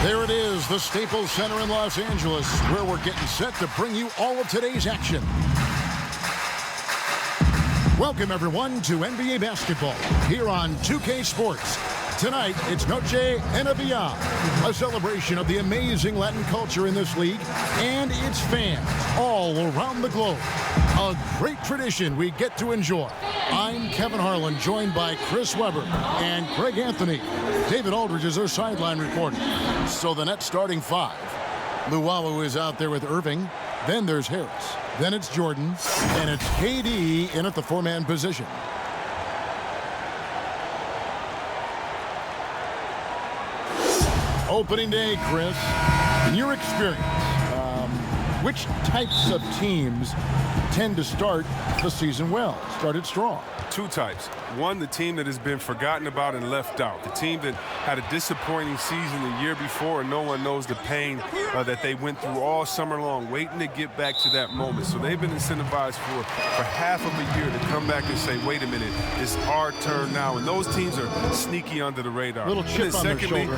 There it is, the Staples Center in Los Angeles, where we're getting set to bring you all of today's action. Welcome, everyone, to NBA basketball here on 2K Sports. Tonight, it's Noche Enavia, a celebration of the amazing Latin culture in this league and its fans all around the globe. A great tradition we get to enjoy. I'm Kevin Harlan, joined by Chris Webber and Greg Anthony. David Aldridge is our sideline reporter. So the net starting five. Luwawu is out there with Irving. Then there's Harris. Then it's Jordan. And it's KD in at the four-man position. Opening day, Chris. In your experience, which types of teams tend to start the season well, started strong? Two types. One, the team that has been forgotten about and left out. The team that had a disappointing season the year before and no one knows the pain that they went through all summer long, waiting to get back to that moment. So they've been incentivized for half of a year to come back and say, wait a minute, it's our turn now. And those teams are sneaky under the radar. Little chip on their shoulder.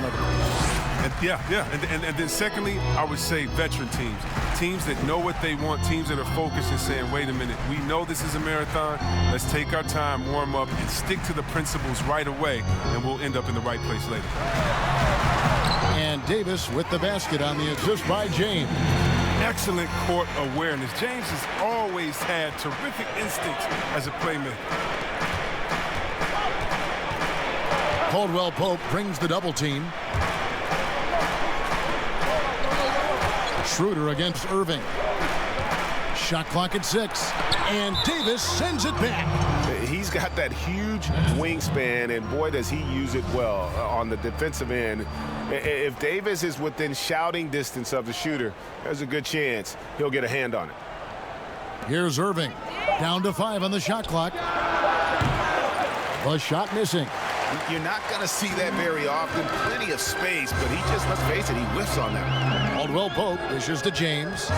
And then secondly, I would say veteran teams. Teams that know what they want, teams that are focused and saying, wait a minute, we know this is a marathon. Let's take our time, warm up, and stick to the principles right away, and we'll end up in the right place later. And Davis with the basket on the assist by James. Excellent court awareness. James has always had terrific instincts as a playmaker. Caldwell Pope brings the double team. Schroeder against Irving. Shot clock at 6. And Davis sends it back. He's got that huge wingspan, and boy, does he use it well on the defensive end. If Davis is within shouting distance of the shooter, there's a good chance he'll get a hand on it. Here's Irving. Down to 5 on the shot clock. The shot missing. You're not going to see that very often. Plenty of space, but he just, let's face it, he whiffs on that. Caldwell Pope dishes to James.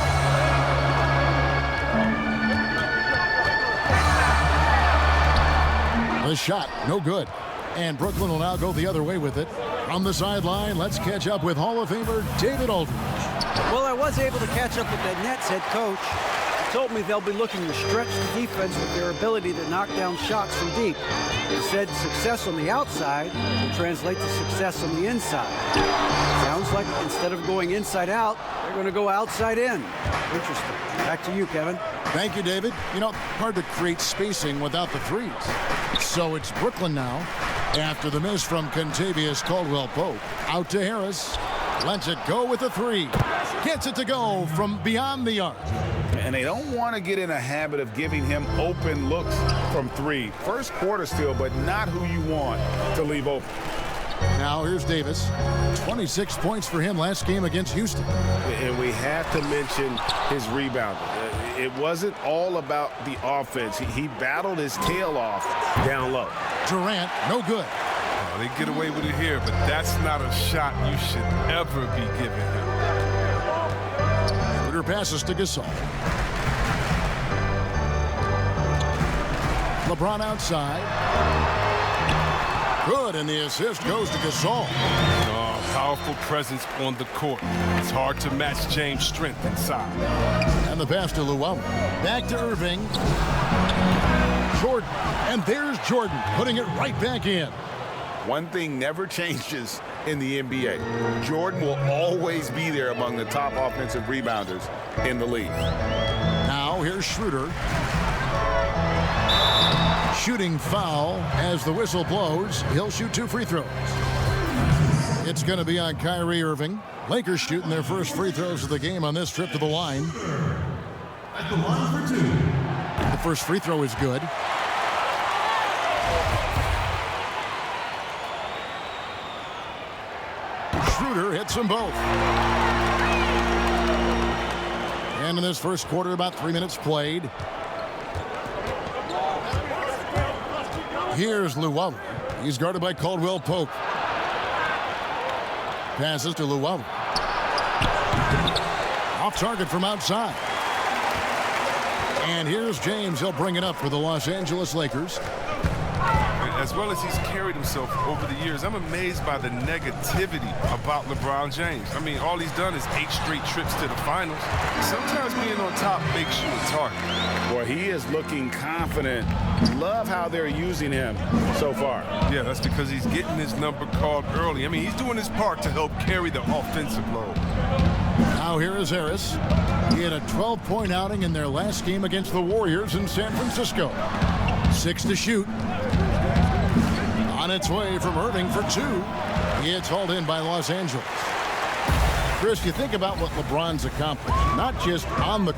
The shot, no good. And Brooklyn will now go the other way with it. From the sideline, let's catch up with Hall of Famer David Aldridge. Well, I was able to catch up with the Nets head coach. He told me they'll be looking to stretch the defense with their ability to knock down shots from deep. He said success on the outside will translate to success on the inside. Sounds like instead of going inside out, they're going to go outside in. Interesting. Back to you, Kevin. Thank you, David. You know, hard to create spacing without the threes. So it's Brooklyn now. After the miss from Contavious Caldwell Pope. Out to Harris. Lets it go with the three. Gets it to go from beyond the arc. And they don't want to get in a habit of giving him open looks from three. First quarter still, but not who you want to leave open. Now here's Davis. 26 points for him last game against Houston. And we have to mention his rebound. It wasn't all about the offense. He battled his tail off down low. Durant, no good. Oh, they get away with it here, but that's not a shot you should ever be giving him. Schroeder passes to Gasol. LeBron outside. Good, and the assist goes to Gasol. Oh, powerful presence on the court. It's hard to match James' strength inside. And the pass to Luwawu. Back to Irving. Jordan. And there's Jordan putting it right back in. One thing never changes in the NBA. Jordan will always be there among the top offensive rebounders in the league. Now here's Schroeder. Shooting foul as the whistle blows. He'll shoot 2 free throws. It's going to be on Kyrie Irving. Lakers shooting their first free throws of the game on this trip to the line. At the line for 2. The first free throw is good. Schroeder hits them both. And in this first quarter, about 3 minutes played. Here's Luwawu. He's guarded by Caldwell Pope. Passes to Luwawu. Off target from outside. And here's James. He'll bring it up for the Los Angeles Lakers. as well as he's carried himself over the years. I'm amazed by the negativity about LeBron James. I mean, all he's done is 8 straight trips to the finals. Sometimes being on top makes you a target. Boy, he is looking confident. Love how they're using him so far. Yeah, that's because he's getting his number called early. I mean, he's doing his part to help carry the offensive load. Now here is Harris. He had a 12-point outing in their last game against the Warriors in San Francisco. 6 to shoot. On its way from Irving for 2. It's hauled in by Los Angeles. Chris, you think about what LeBron's accomplished, not just on the,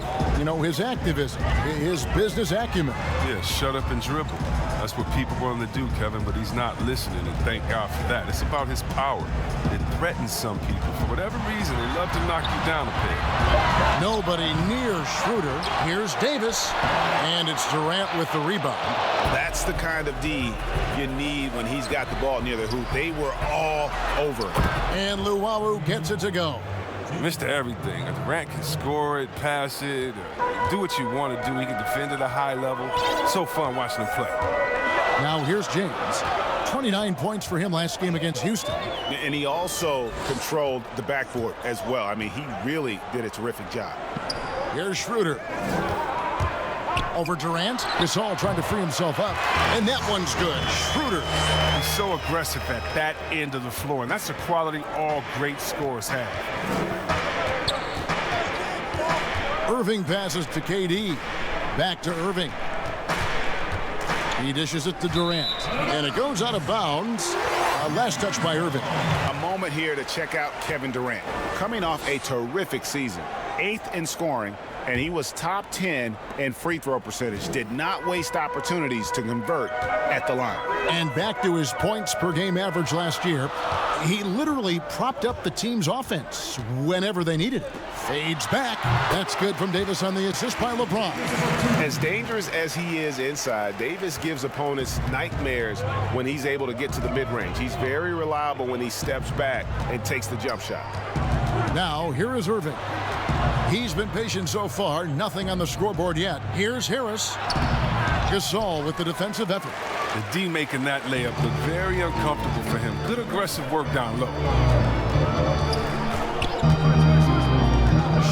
his activism, his business acumen. Yeah, shut up and dribble. That's what people want him to do, Kevin, but he's not listening, and thank God for that. It's about his power. It threatens some people. For whatever reason, they love to knock you down a peg. Nobody near Schroeder. Here's Davis, and it's Durant with the rebound. That's the kind of D you need when he's got the ball near the hoop. They were all over. And Luwawu gets it to go. Mr. Everything. Durant can score it, pass it, do what you want to do. He can defend at a high level. So fun watching him play. Now here's James. 29 points for him last game against Houston. And he also controlled the backboard as well. I mean, he really did a terrific job. Here's Schroeder. Over Durant. Gasol trying to free himself up. And that one's good. Schroeder. He's so aggressive at that end of the floor, and that's a quality all great scorers have. Irving passes to KD. Back to Irving. He dishes it to Durant. And it goes out of bounds. Last touch by Irving. A moment here to check out Kevin Durant. Coming off a terrific season. 8th in scoring, and he was top 10 in free throw percentage. Did not waste opportunities to convert at the line. And back to his points per game average last year. He literally propped up the team's offense whenever they needed it. Fades back. That's good from Davis on the assist by LeBron. As dangerous as he is inside, Davis gives opponents nightmares when he's able to get to the mid-range. He's very reliable when he steps back and takes the jump shot. Now, here is Irving. He's been patient so far. Nothing on the scoreboard yet. Here's Harris. Gasol with the defensive effort. The D making that layup look very uncomfortable for him. Good aggressive work down low.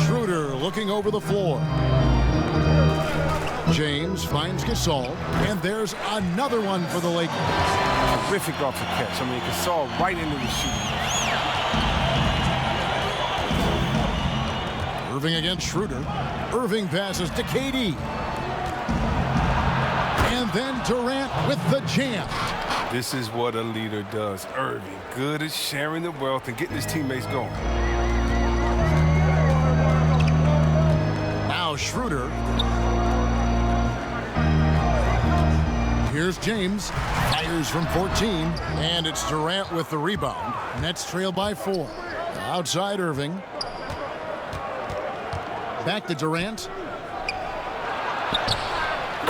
Schroeder looking over the floor. James finds Gasol, and there's another one for the Lakers. Terrific off the catch. I mean, Gasol right into the shooting. Irving against Schroeder. Irving passes to KD. And then Durant with the jam. This is what a leader does. Irving, good at sharing the wealth and getting his teammates going. Now Schroeder. Here's James. Fires from 14. And it's Durant with the rebound. Nets trail by 4. Outside Irving. Back to Durant.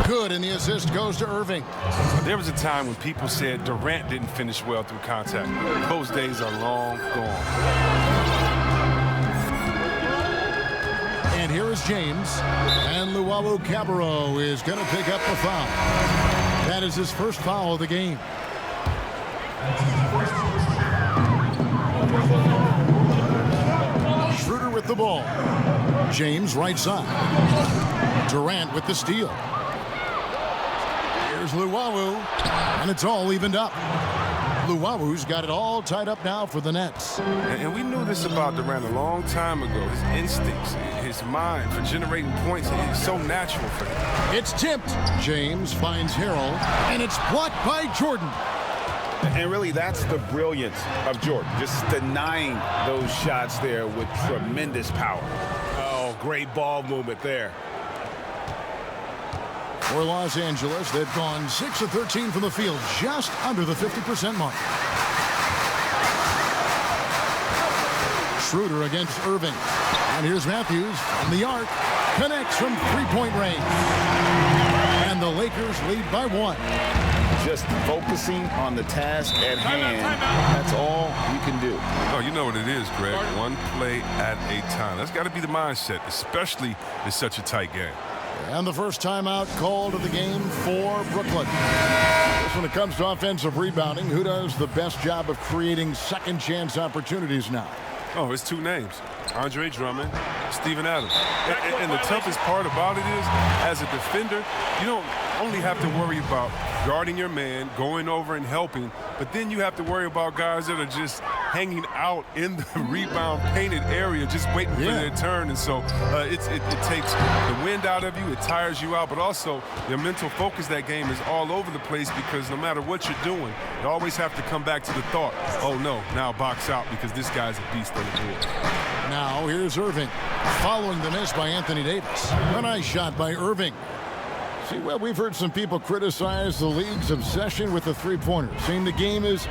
Good, and the assist goes to Irving. There was a time when people said Durant didn't finish well through contact. Those days are long gone. And here is James. And Luwawu-Cabarrot is going to pick up the foul. That is his first foul of the game. Schroeder with the ball. James right side. Durant with the steal. Here's Luwawu, and it's all evened up. Luwawu's got it all tied up now for the Nets. And we knew this about Durant a long time ago. His instincts, his mind for generating points, it's so natural for him. It's tipped. James finds Harrell, and it's blocked by Jordan. And really, that's the brilliance of Jordan, just denying those shots there with tremendous power. Oh, great ball movement there. For Los Angeles, they've gone 6 of 13 from the field, just under the 50% mark. Schroeder against Irving. And here's Matthews from the arc. Connects from three-point range. And the Lakers lead by 1. just focusing on the task at hand. That's all you can do. Oh, you know what it is, Greg. One play at a time. That's got to be the mindset, especially in such a tight game. And the first timeout called of the game for Brooklyn. Just when it comes to offensive rebounding, who does the best job of creating second chance opportunities now? Oh, it's two names. Andre Drummond, Steven Adams. And the toughest part about it is, as a defender, you don't only have to worry about guarding your man, going over and helping, but then you have to worry about guys that are just hanging out in the rebound painted area, just waiting for their turn. And so it takes the wind out of you, it tires you out, but also your mental focus that game is all over the place, because no matter what you're doing, you always have to come back to the thought, oh no, now box out because this guy's a beast on the board. Now here's Irving, following the miss by Anthony Davis. A nice shot by Irving. See, well, we've heard some people criticize the league's obsession with the three-pointer, saying the game is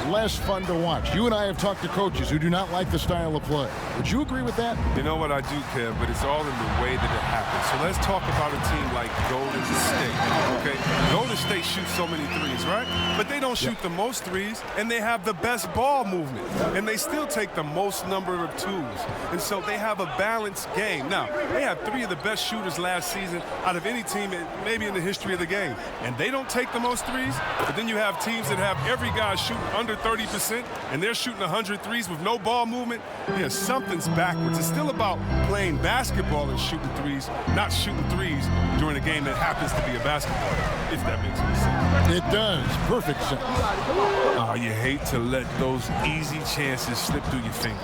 less fun to watch. You and I have talked to coaches who do not like the style of play. Would you agree with that? You know what, I do, Kev, but it's all in the way that it happens. So let's talk about a team like Golden State, okay? Golden State shoots so many threes, right? But they don't shoot the most threes, and they have the best ball movement, and they still take the most number of twos. And so they have a balanced game. Now, they have three of the best shooters last season out of any team maybe in the history of the game. And they don't take the most threes, but then you have teams that have every guy shooting under 30%, and they're shooting 100 threes with no ball movement. Yeah, something's backwards. It's still about playing basketball and shooting threes, not shooting threes during a game that happens to be a basketball, if that makes any sense. It does. Perfect sense. Oh, you hate to let those easy chances slip through your fingers.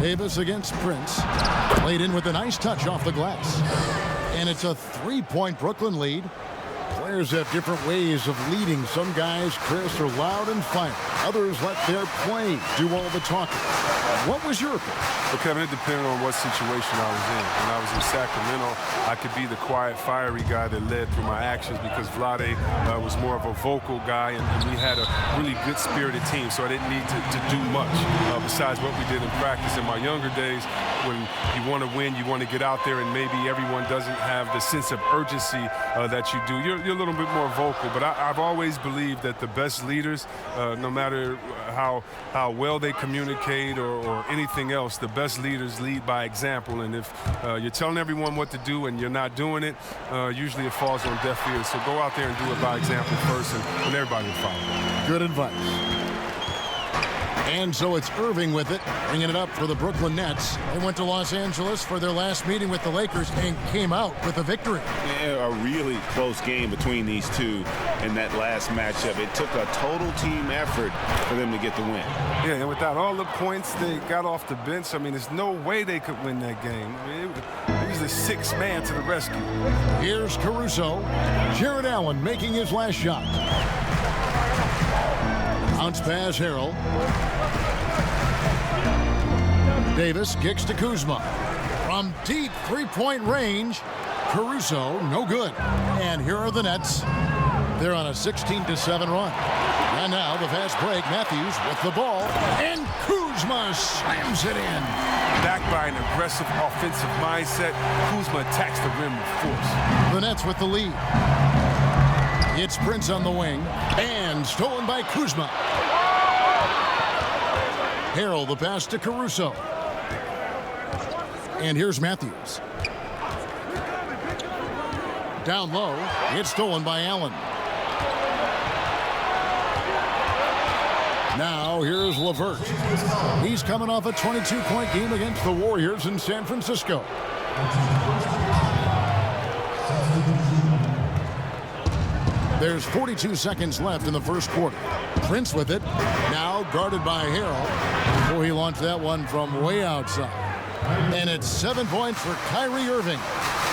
Davis against Prince. Played in with a nice touch off the glass. And it's a three-point Brooklyn lead. Players have different ways of leading. Some guys, Chris, are loud and fire. Others let their play do all the talking. What was your approach? Well, Kevin, it depended on what situation I was in. When I was in Sacramento, I could be the quiet, fiery guy that led through my actions, because Vlade was more of a vocal guy, and we had a really good-spirited team, so I didn't need to do much besides what we did in practice. In my younger days, when you want to win, you want to get out there, and maybe everyone doesn't have the sense of urgency that you do. You're a little bit more vocal, but I've always believed that the best leaders, no matter how well they communicate or anything else, the best leaders lead by example. And if you're telling everyone what to do and you're not doing it, usually it falls on deaf ears. So go out there and do it by example first, and everybody will follow. Good advice. And so it's Irving with it, bringing it up for the Brooklyn Nets. They went to Los Angeles for their last meeting with the Lakers and came out with a victory. Yeah, a really close game between these two in that last matchup. It took a total team effort for them to get the win. Yeah, and without all the points they got off the bench, I mean, there's no way they could win that game. I mean, it was the sixth man to the rescue. Here's Caruso. Jared Allen making his last shot. Bounce pass, Harrell. Davis kicks to Kuzma. From deep three-point range, Caruso, no good. And here are the Nets. They're on a 16-7 run. And now the fast break. Matthews with the ball. And Kuzma slams it in. Backed by an aggressive offensive mindset, Kuzma attacks the rim with force. The Nets with the lead. It's Prince on the wing. And stolen by Kuzma. Harrell the pass to Caruso. And here's Matthews. Down low. It's stolen by Allen. Now here's LeVert. He's coming off a 22-point game against the Warriors in San Francisco. There's 42 seconds left in the first quarter. Prince with it. Now guarded by Harrell. Oh, he launched that one from way outside. And it's 7 points for Kyrie Irving.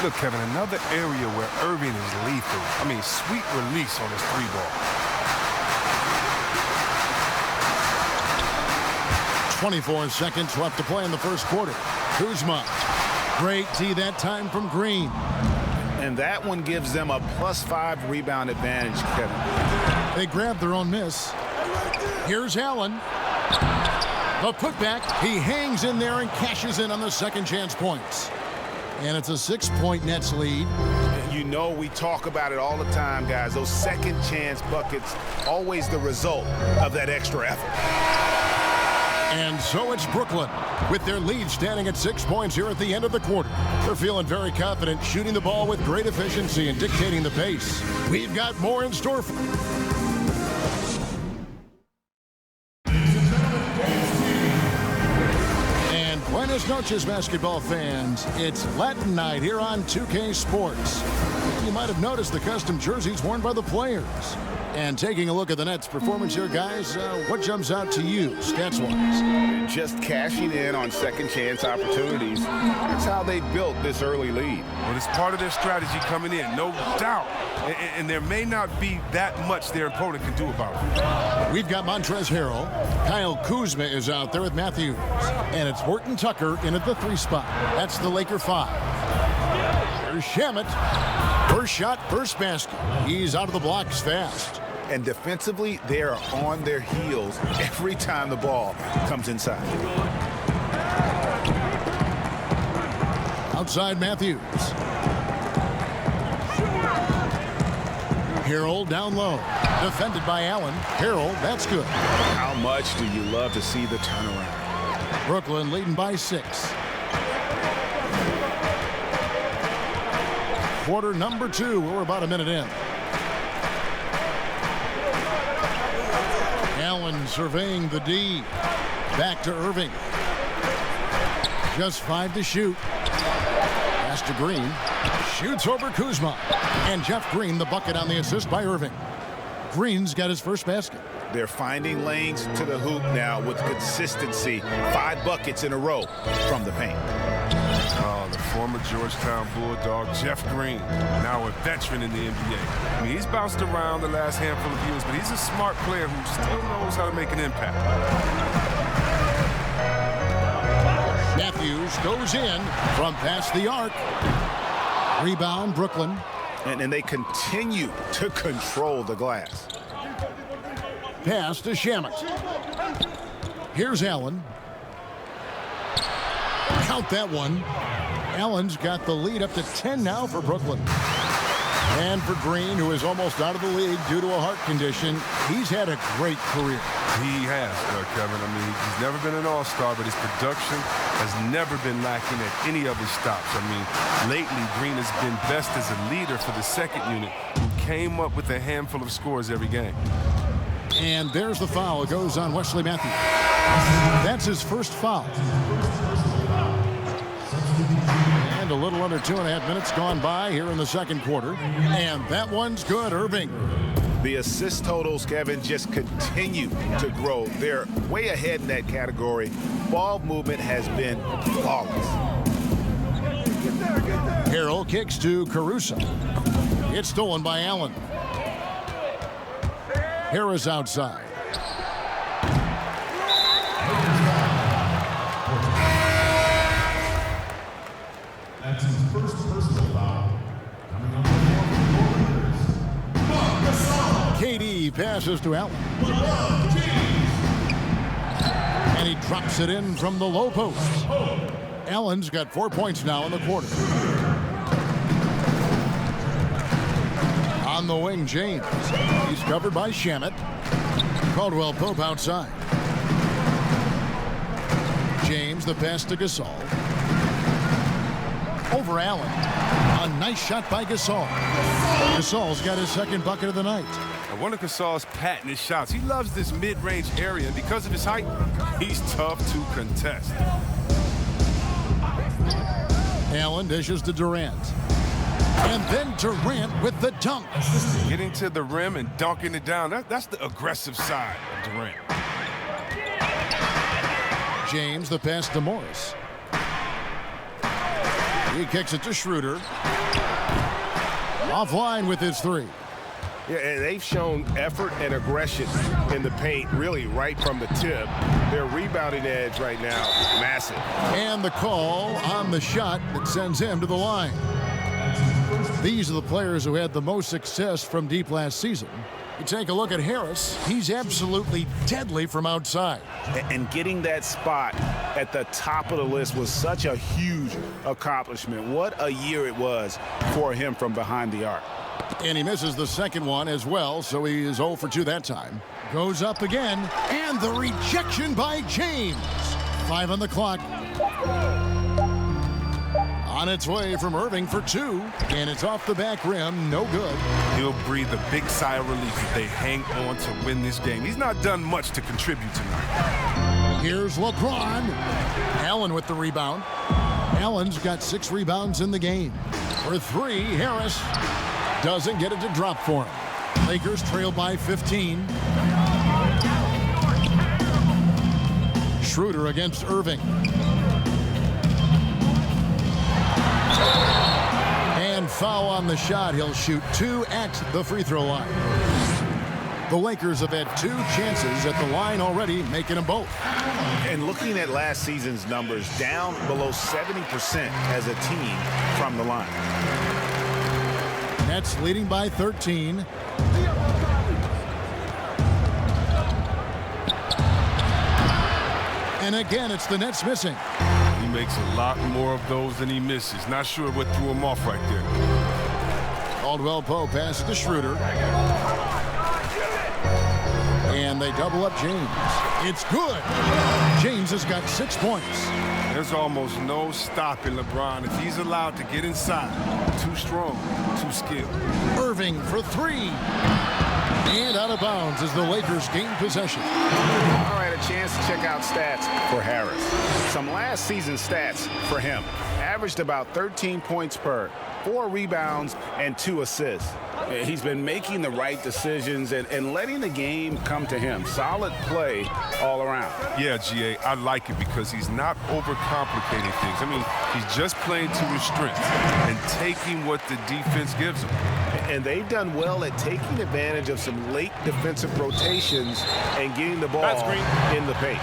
Look, Kevin, another area where Irving is lethal. I mean, sweet release on his three ball. 24 seconds left to play in the first quarter. Kuzma. Great D that time from Green. And that one gives them a +5 rebound advantage, Kevin. They grab their own miss. Here's Allen. The putback. He hangs in there and cashes in on the second chance points. And it's a 6-point Nets lead. You know, we talk about it all the time, guys. Those second chance buckets, always the result of that extra effort. And so it's Brooklyn, with their lead standing at 6 points here at the end of the quarter. They're feeling very confident, shooting the ball with great efficiency and dictating the pace. We've got more in store for and buenas noches, basketball fans. It's Latin night here on 2K Sports. You might have noticed the custom jerseys worn by the players. And taking a look at the Nets' performance here, guys, what jumps out to you, stats-wise? Just cashing in on second-chance opportunities. That's how they built this early lead. Well, it's part of their strategy coming in, no doubt. And there may not be that much their opponent can do about it. We've got Montrezl Harrell. Kyle Kuzma is out there with Matthews. And it's Horton Tucker in at the 3 spot. That's the Laker 5. There's Shamet. First shot, first basket. He's out of the blocks fast. And defensively, they are on their heels every time the ball comes inside. Outside Matthews. Harrell down low. Defended by Allen. Harrell, that's good. How much do you love to see the turnaround? Brooklyn leading by 6. Quarter number 2. We're about a minute in. Allen surveying the D. Back to Irving. Just 5 to shoot. Pass to Green. Shoots over Kuzma. And Jeff Green, the bucket on the assist by Irving. Green's got his first basket. They're finding lanes to the hoop now with consistency. 5 buckets in a row from the paint. Oh, the former Georgetown Bulldog, Jeff Green, now a veteran in the NBA. I mean, he's bounced around the last handful of years, but he's a smart player who still knows how to make an impact. Matthews goes in from past the arc. Rebound, Brooklyn. And they continue to control the glass. Pass to Shamet. Here's Allen. Count that one. Allen's got the lead up to 10 now for Brooklyn. And for Green, who is almost out of the league due to a heart condition, he's had a great career. He has, Kevin. I mean, he's never been an all-star, but his production has never been lacking at any of his stops. I mean, lately, Green has been best as a leader for the second unit, who came up with a handful of scores every game. And there's the foul. It goes on Wesley Matthews. That's his first foul. And a little under 2.5 minutes gone by here in the second quarter. And that one's good, Irving. The assist totals, Kevin, just continue to grow. They're way ahead in that category. Ball movement has been flawless. Harrell kicks to Caruso. It's stolen by Allen. Harris outside. That's his first personal foul. Coming on the floor, KD passes to Allen. And he drops it in from the low post. Allen's got 4 points now in the quarter. On the wing, James. He's covered by Shamet. Caldwell Pope outside. James, the pass to Gasol. Over Allen. A nice shot by Gasol. Gasol's got his second bucket of the night. And one of Gasol's patented shots. He loves this mid-range area, and because of his height, he's tough to contest. Allen dishes to Durant. And then Durant with the dunk. Getting to the rim and dunking it down, that's the aggressive side of Durant. James, the pass to Morris. He kicks it to Schroeder. Offline with his 3. Yeah, and they've shown effort and aggression in the paint, really right from the tip. Their rebounding edge right now, massive. And the call on the shot that sends him to the line. These are the players who had the most success from deep last season. You take a look at Harris. He's absolutely deadly from outside. And getting that spot at the top of the list was such a huge accomplishment. What a year it was for him from behind the arc. And he misses the second one as well, so he is 0 for 2 that time. Goes up again, and the rejection by James. 5 on the clock. On its way from Irving for 2, and it's off the back rim, no good. He'll breathe a big sigh of relief if they hang on to win this game. He's not done much to contribute tonight. Here's LeBron. Allen with the rebound. Allen's got 6 rebounds in the game. For 3, Harris doesn't get it to drop for him. Lakers trail by 15. Schroeder against Irving. And foul on the shot. He'll shoot 2 at the free throw line. The Lakers have had 2 chances at the line already, making them both. And looking at last season's numbers, down below 70% as a team from the line. Nets leading by 13. And again, it's the Nets missing. He makes a lot more of those than he misses. Not sure what threw him off right there. Caldwell Pope passes to Schroeder. And they double up James. It's good. James has got 6 points. There's almost no stopping LeBron if he's allowed to get inside. Too strong, too skilled. Irving for 3. And out of bounds as the Lakers gain possession. All right, a chance to check out stats for Harris. Some last season stats for him. Averaged about 13 points per, 4 rebounds, and 2 assists. He's been making the right decisions and letting the game come to him. Solid play all around. Yeah, GA, I like it because he's not overcomplicating things. I mean, he's just playing to his strengths and taking what the defense gives him. And they've done well at taking advantage of some late defensive rotations and getting the ball in the paint.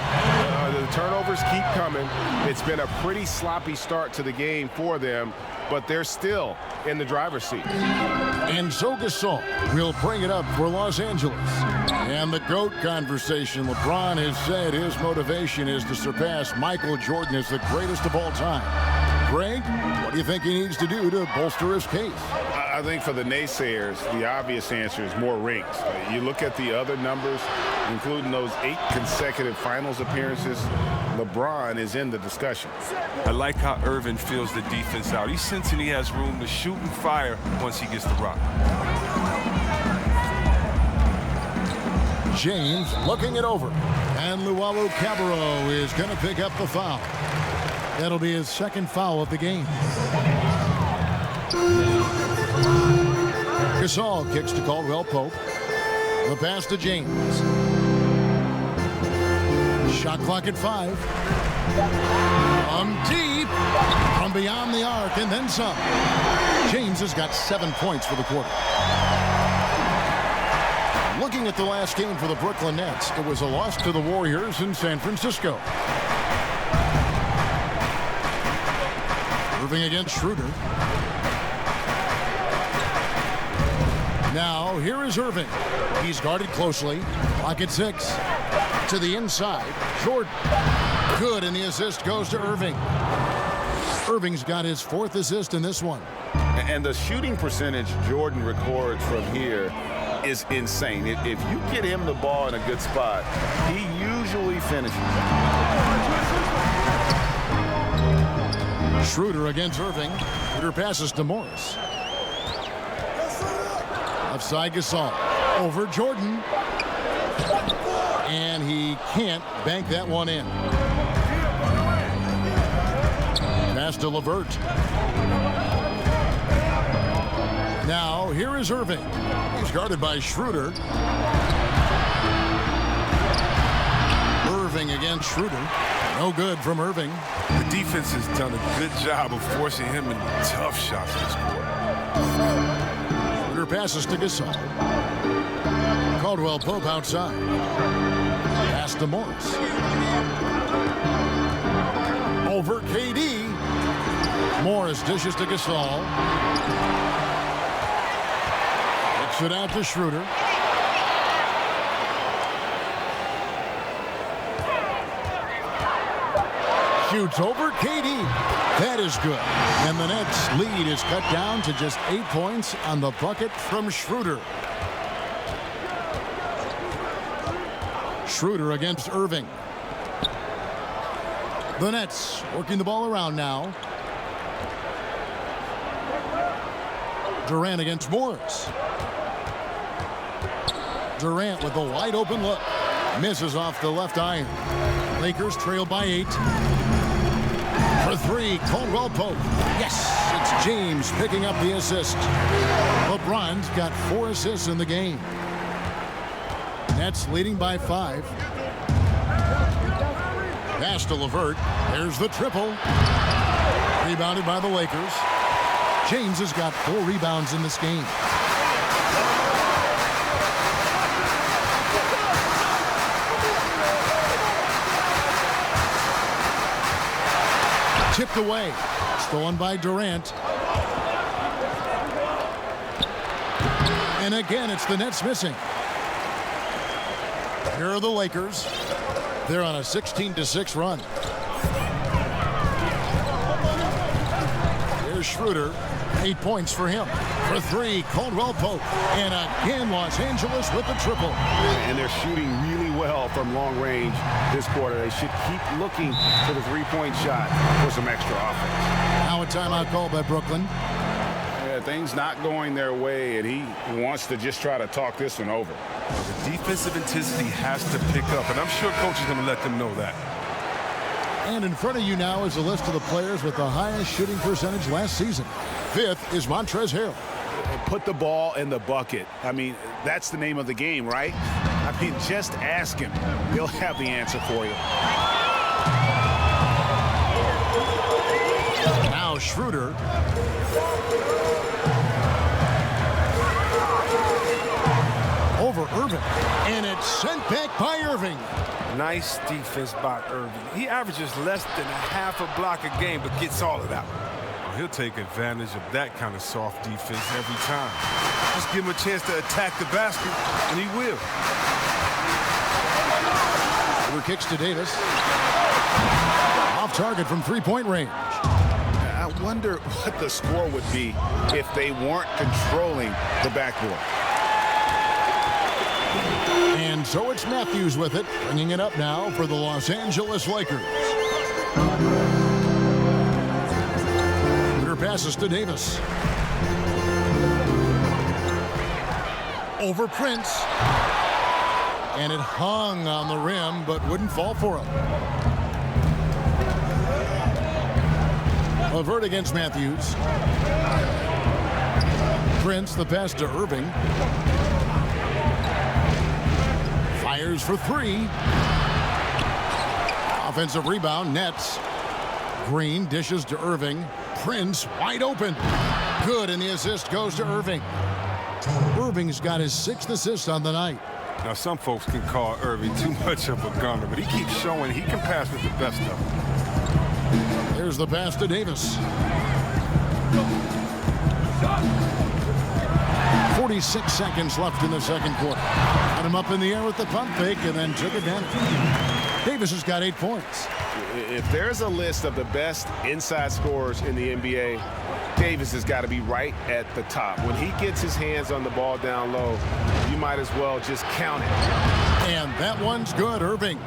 The turnovers keep coming. It's been a pretty sloppy start to the game for them, but they're still in the driver's seat. And so Gasol will bring it up for Los Angeles. And the GOAT conversation. LeBron has said his motivation is to surpass Michael Jordan as the greatest of all time. Greg, what do you think he needs to do to bolster his case? I think for the naysayers, the obvious answer is more rings. You look at the other numbers, including those 8 consecutive finals appearances, LeBron is in the discussion. I like how Irving fills the defense out. He's sensing he has room to shoot and fire once he gets the rock. James looking it over. And Luwawu Cabarrot is going to pick up the foul. That'll be his 2nd foul of the game. Gasol kicks to Caldwell Pope. The pass to James. Shot clock at 5. From deep. From beyond the arc and then some. James has got 7 points for the quarter. Looking at the last game for the Brooklyn Nets, it was a loss to the Warriors in San Francisco. Irving against Schroeder. Now, here is Irving. He's guarded closely. Clock at 6. To the inside. Jordan. Good, and the assist goes to Irving. Irving's got his 4th assist in this one. And the shooting percentage Jordan records from here is insane. If you get him the ball in a good spot, he usually finishes. Schroeder against Irving. Schroeder passes to Morris. Offside Gasol. Over Jordan. And he can't bank that one in. Pass to LeVert. Now, here is Irving. He's guarded by Schroeder. Irving against Schroeder. No good from Irving. The defense has done a good job of forcing him into tough shots this quarter. Schroeder passes to Gasol. Caldwell Pope outside. Pass to Morris. Over KD. Morris dishes to Gasol. Kicks it out to Schroeder. shoots over KD. That is good. And the Nets' lead is cut down to just 8 points on the bucket from Schroeder. Schroeder against Irving. The Nets working the ball around now. Durant against Morris. Durant with a wide open look. Misses off the left iron. Lakers trail by 8. For 3, Caldwell Pope. Yes, it's James picking up the assist. LeBron's got 4 assists in the game. Nets leading by 5. Pass to LeVert. There's the triple. Rebounded by the Lakers. James has got 4 rebounds in this game. Tipped away. Stolen by Durant. And again, it's the Nets missing. Here are the Lakers. They're on a 16-6 run. Here's Schroeder. 8 points for him. For 3, Caldwell Pope. And again, Los Angeles with the triple. And they're shooting really well from long range this quarter. They should keep looking for the three-point shot for some extra offense. Now a timeout call by Brooklyn. Yeah, things not going their way, and he wants to just try to talk this one over. The defensive intensity has to pick up, and I'm sure coach is going to let them know that. And in front of you now is a list of the players with the highest shooting percentage last season. 5th is Montrezl Harrell. Put the ball in the bucket. I mean, that's the name of the game, right? I mean, just ask him. He'll have the answer for you. Now Schroeder. Over Irving. And it's sent back by Irving. Nice defense by Irving. He averages less than a half a block a game, but gets all of that. He'll take advantage of that kind of soft defense every time. Just give him a chance to attack the basket, and he will. Over kicks to Davis. Off target from three-point range. I wonder what the score would be if they weren't controlling the backboard. And so it's Matthews with it, bringing it up now for the Los Angeles Lakers. Passes to Davis. Over Prince. And it hung on the rim, but wouldn't fall for him. LeVert against Matthews. Prince, the pass to Irving. Fires for 3. Offensive rebound, Nets. Green dishes to Irving. Prince wide open. Good, and the assist goes to Irving. Irving's got his 6th assist on the night. Now, some folks can call Irving too much of a gunner, but he keeps showing he can pass with the best of them. Here's the pass to Davis. 46 seconds left in the second quarter. Got him up in the air with the pump fake and then took it down. Davis has got 8 points. If there's a list of the best inside scorers in the NBA, Davis has got to be right at the top. When he gets his hands on the ball down low, you might as well just count it. And that one's good, Irving.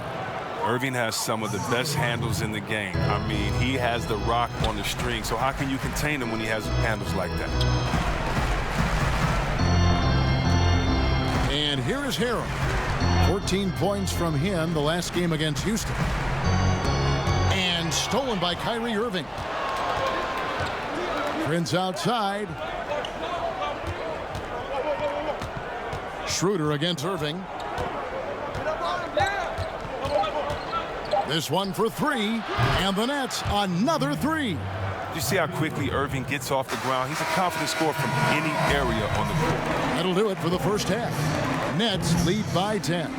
Irving has some of the best handles in the game. I mean, he has the rock on the string, so how can you contain him when he has handles like that? And here is Harrell. 14 points from him the last game against Houston. And stolen by Kyrie Irving. Prince outside. Schroeder against Irving. This one for 3. And the Nets, another 3. You see how quickly Irving gets off the ground? He's a confident scorer from any area on the court. That'll do it for the first half. Nets lead by 10.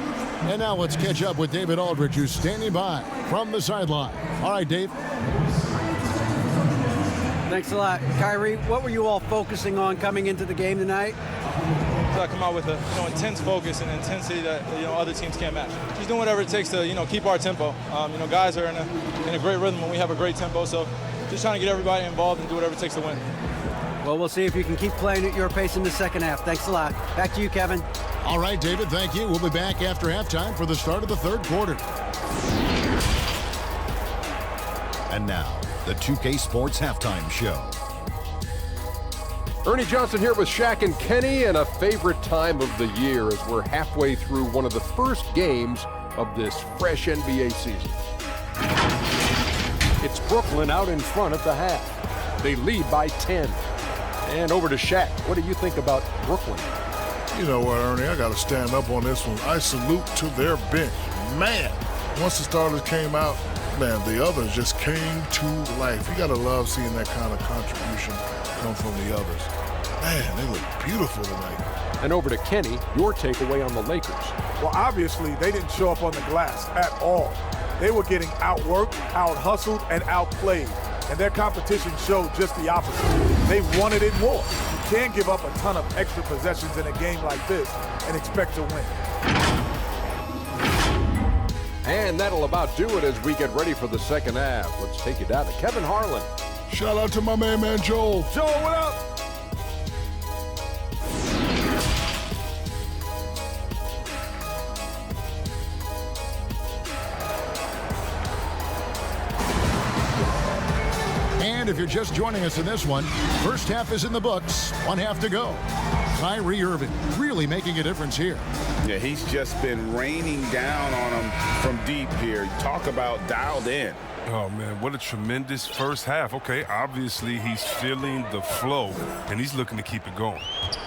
And now let's catch up with David Aldridge, who's standing by from the sideline. All right, Dave. Thanks a lot. Kyrie, what were you all focusing on coming into the game tonight? So I come out with a intense focus and intensity that other teams can't match. Just doing whatever it takes to keep our tempo. Guys are in a great rhythm when we have a great tempo. So just trying to get everybody involved and do whatever it takes to win. Well, we'll see if you can keep playing at your pace in the second half. Thanks a lot. Back to you, Kevin. All right, David, thank you. We'll be back after halftime for the start of the third quarter. And now, the 2K Sports Halftime Show. Ernie Johnson here with Shaq and Kenny, and a favorite time of the year as we're halfway through one of the first games of this fresh NBA season. It's Brooklyn out in front at the half. They lead by 10. And over to Shaq. What do you think about Brooklyn? You know what, Ernie, I got to stand up on this one. I salute to their bench. Man, once the starters came out, man, the others just came to life. You got to love seeing that kind of contribution come from the others. Man, they look beautiful tonight. And over to Kenny, your takeaway on the Lakers. Well, obviously, they didn't show up on the glass at all. They were getting outworked, out-hustled, and outplayed. And their competition showed just the opposite. They wanted it more. You can't give up a ton of extra possessions in a game like this and expect to win. And that'll about do it as we get ready for the second half. Let's take you down to Kevin Harlan. Shout out to my man Joel. Joel, what up? And if you're just joining us in this one, first half is in the books, one half to go. Kyrie Irving really making a difference here. Yeah, he's just been raining down on him from deep here. Talk about dialed in. Oh, man, what a tremendous first half. Okay, obviously he's feeling the flow, and he's looking to keep it going.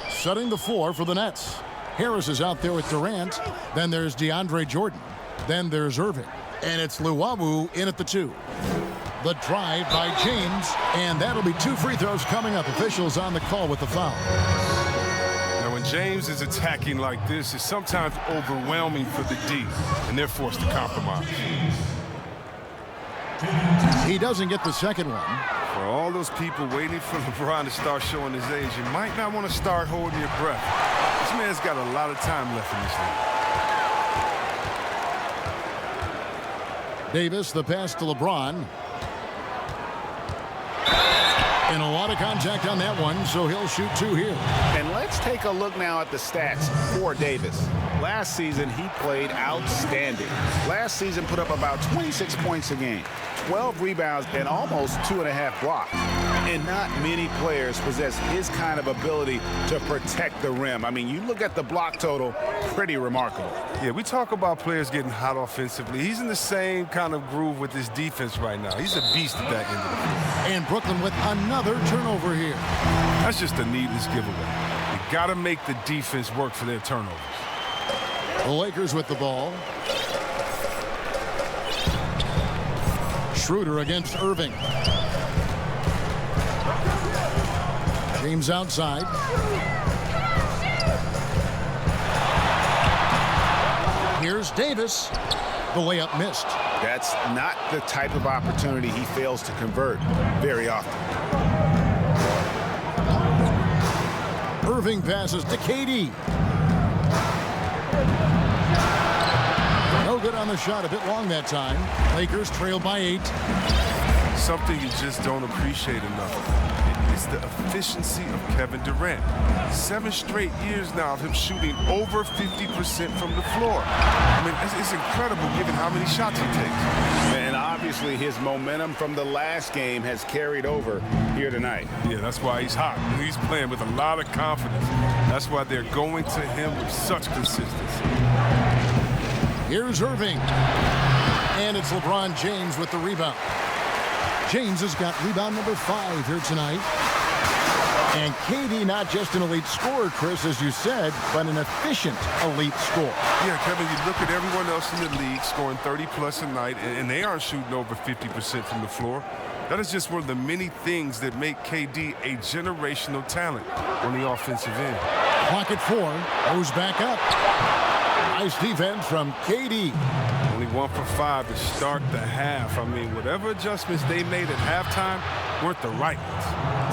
Setting the floor for the Nets. Harris is out there with Durant. Then there's DeAndre Jordan. Then there's Irving. And it's Luwawu in at the 2. The drive by James, and that'll be 2 free throws coming up. Officials on the call with the foul. Now, when James is attacking like this, it's sometimes overwhelming for the D, and they're forced to compromise. He doesn't get the second one. For all those people waiting for LeBron to start showing his age, you might not want to start holding your breath. This man's got a lot of time left in this league. Davis, the pass to LeBron. And a lot of contact on that one, so he'll shoot 2 here. And let's take a look now at the stats for Davis. Last season, he played outstanding. Last season put up about 26 points a game, 12 rebounds, and almost 2.5 blocks. And not many players possess his kind of ability to protect the rim. I mean, you look at the block total, pretty remarkable. Yeah, we talk about players getting hot offensively. He's in the same kind of groove with his defense right now. He's a beast at that end of the field. And Brooklyn with another turnover here. That's just a needless giveaway. You got to make the defense work for their turnovers. The Lakers with the ball. Schroeder against Irving. James outside. Here's Davis. The layup missed. That's not the type of opportunity he fails to convert very often. Irving passes to KD. No good on the shot, a bit long that time. Lakers trail by 8. Something you just don't appreciate enough. It's the efficiency of Kevin Durant. 7 straight years now of him shooting over 50% from the floor. I mean, it's incredible given how many shots he takes. And obviously his momentum from the last game has carried over here tonight. Yeah, that's why he's hot. He's playing with a lot of confidence. That's why they're going to him with such consistency. Here's Irving. And it's LeBron James with the rebound. James has got rebound number 5 here tonight. And KD not just an elite scorer, Chris, as you said, but an efficient elite scorer. Yeah, Kevin, you look at everyone else in the league scoring 30-plus a night, and they aren't shooting over 50% from the floor. That is just one of the many things that make KD a generational talent on the offensive end. Clock at 4. Goes back up. Nice defense from KD. Only 1 for 5 to start the half. I mean, whatever adjustments they made at halftime weren't the right ones.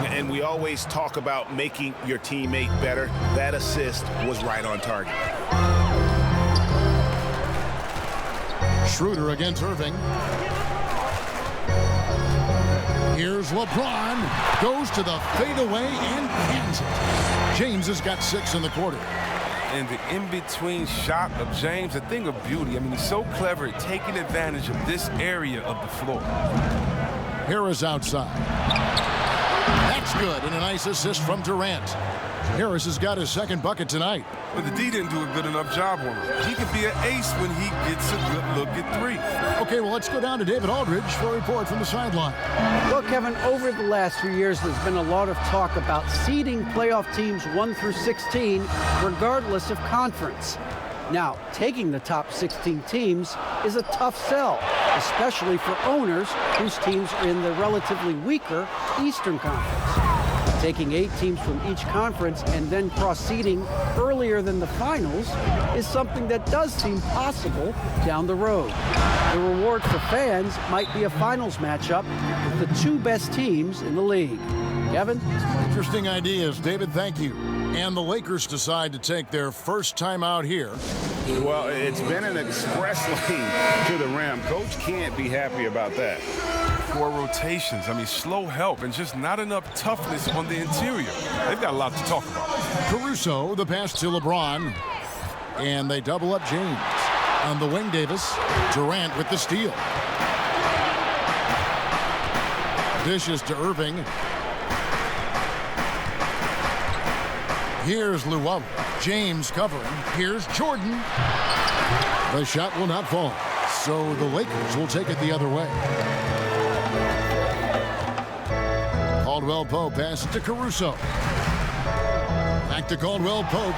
And we always talk about making your teammate better. That assist was right on target. Schroeder against Irving. Here's LeBron. Goes to the fadeaway and cans it. James has got 6 in the quarter. And the in-between shot of James, a thing of beauty. I mean, he's so clever at taking advantage of this area of the floor. Harris outside. That's good, and a nice assist from Durant. Harris has got his 2nd bucket tonight. But the D didn't do a good enough job on him. He can be an ace when he gets a good look at 3. Okay, well, let's go down to David Aldridge for a report from the sideline. Well, Kevin, over the last few years, there's been a lot of talk about seeding playoff teams 1 through 16, regardless of conference. Now, taking the top 16 teams is a tough sell, especially for owners whose teams are in the relatively weaker Eastern Conference. Taking 8 teams from each conference and then cross-seeding earlier than the finals is something that does seem possible down the road. The reward for fans might be a finals matchup with the 2 best teams in the league. Kevin? Interesting ideas, David. Thank you. And the Lakers decide to take their first time out here. Well, it's been an express lane to the rim. Coach can't be happy about that. 4 rotations. I mean, slow help and just not enough toughness on the interior. They've got a lot to talk about. Caruso, the pass to LeBron. And they double up James. On the wing, Davis. Durant with the steal. Dishes to Irving. Here's Luau. James covering. Here's Jordan. The shot will not fall. So the Lakers will take it the other way. Caldwell Pope passes to Caruso. Back to Caldwell Pope.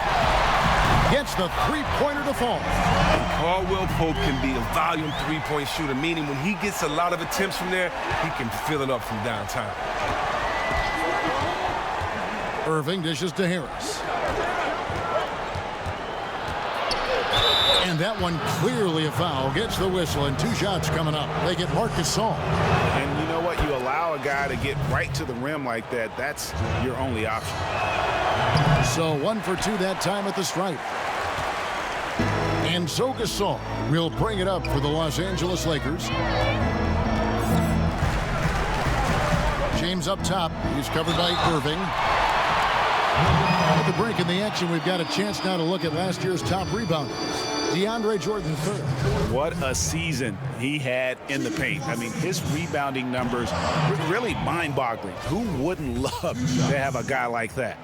Gets the 3-pointer to fall. And Caldwell Pope can be a volume 3-point shooter, meaning when he gets a lot of attempts from there, he can fill it up from downtown. Irving dishes to Harris. And that one clearly a foul. Gets the whistle, and 2 shots coming up. They get Marc Gasol. And you know what? You allow a guy to get right to the rim like that. That's your only option. So 1 for 2 that time at the stripe. And so Gasol will bring it up for the Los Angeles Lakers. James up top. He's covered by Irving. At the break in the action, we've got a chance now to look at last year's top rebounders. DeAndre Jordan III. What a season he had in the paint. I mean, his rebounding numbers were really mind-boggling. Who wouldn't love to have a guy like that?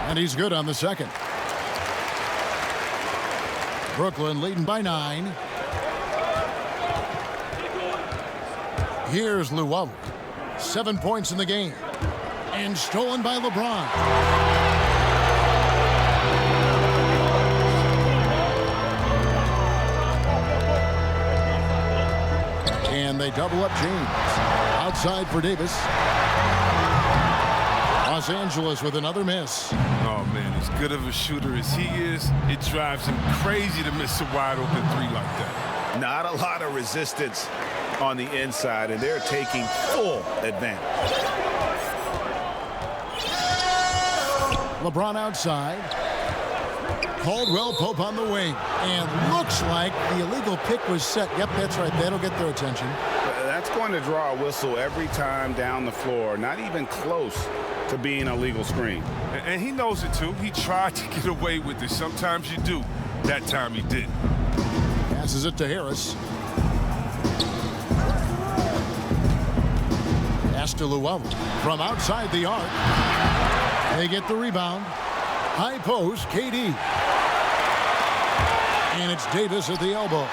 And he's good on the second. Brooklyn leading by 9. Here's Luau. 7 points in the game. And stolen by LeBron. And they double up James. Outside for Davis. Los Angeles with another miss. Oh, man, as good of a shooter as he is, it drives him crazy to miss a wide-open 3 like that. Not a lot of resistance on the inside, and they're taking full advantage. LeBron outside. Caldwell Pope on the wing. And looks like the illegal pick was set. Yep, that's right. That'll get their attention. That's going to draw a whistle every time down the floor. Not even close to being a legal screen. And he knows it, too. He tried to get away with it. Sometimes you do. That time he did. Passes it to Harris. Pass to Luau. From outside the arc. They get the rebound. High post, KD. And it's Davis at the elbow.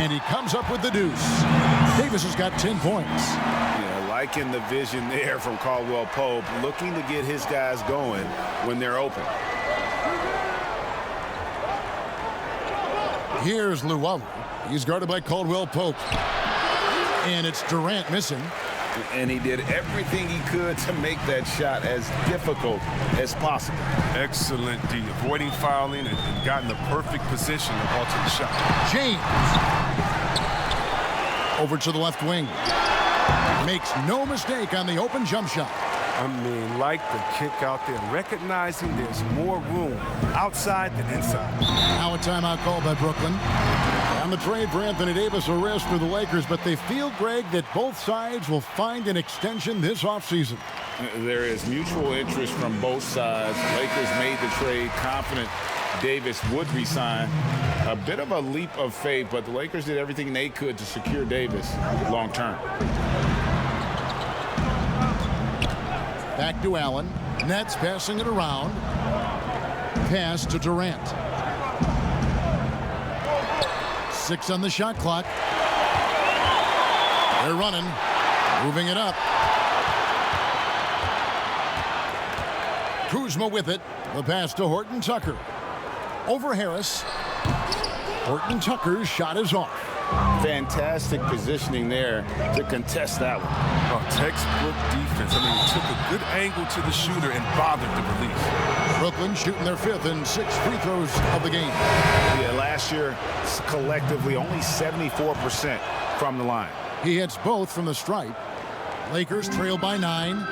And he comes up with the deuce. Davis has got 10 points. Yeah, liking the vision there from Caldwell Pope, looking to get his guys going when they're open. Here's Luau. He's guarded by Caldwell Pope. And it's Durant missing. And he did everything he could to make that shot as difficult as possible. Excellent D, avoiding fouling and got in the perfect position to alter the shot. James. Over to the left wing. Makes no mistake on the open jump shot. I mean, like the kick out there, recognizing there's more room outside than inside. Now a timeout called by Brooklyn. On the trade for Anthony Davis, a risk for the Lakers, but they feel, Greg, that both sides will find an extension this offseason. There is mutual interest from both sides. Lakers made the trade confident Davis would resign. A bit of a leap of faith, but the Lakers did everything they could to secure Davis long term. Back to Allen. Nets passing it around. Pass to Durant. 6 on the shot clock. They're running. Moving it up. Kuzma with it. The pass to Horton Tucker. Over Harris. Horton Tucker's shot is off. Fantastic positioning there to contest that one. Oh, textbook defense. I mean, he took a good angle to the shooter and bothered the release. Brooklyn shooting their 5th and 6th free throws of the game. Yeah, last year, collectively, only 74% from the line. He hits both from the stripe. Lakers trail by 9.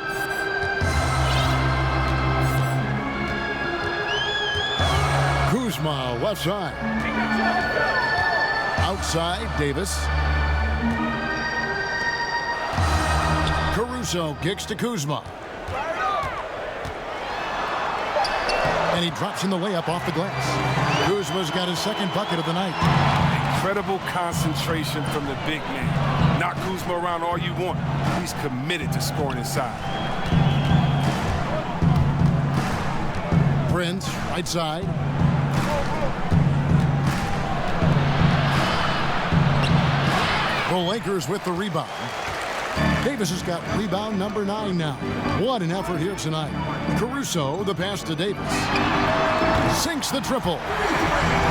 Kuzma, left side. Outside, Davis. Caruso kicks to Kuzma. And he drops in the layup off the glass. Kuzma's got his 2nd bucket of the night. Incredible concentration from the big man. Knock Kuzma around all you want. He's committed to scoring inside. Prince, right side. The Lakers with the rebound. Davis has got rebound number 9 now. What an effort here tonight. Caruso, the pass to Davis. Sinks the triple.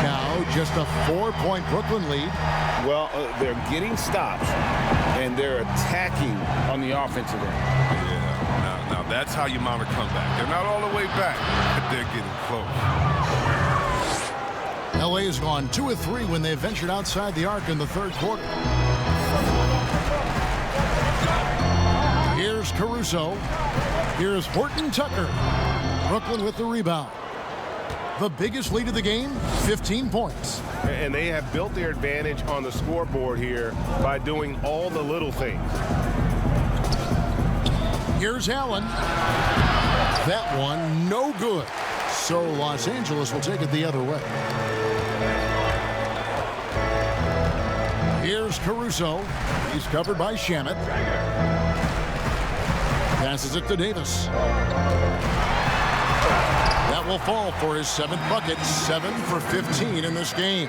Now just a 4-point Brooklyn lead. Well, they're getting stops, and they're attacking on the offensive end. Yeah, now that's how you mount a comeback. They're not all the way back, but they're getting close. LA has gone 2 of 3 when they ventured outside the arc in the 3rd quarter. Here's Caruso. Here's Horton Tucker. Brooklyn with the rebound. The biggest lead of the game, 15 points. And they have built their advantage on the scoreboard here by doing all the little things. Here's Allen. That one, no good. So Los Angeles will take it the other way. Here's Caruso. He's covered by Shamet. Passes it to Davis. That will fall for his 7th bucket. 7 for 15 in this game.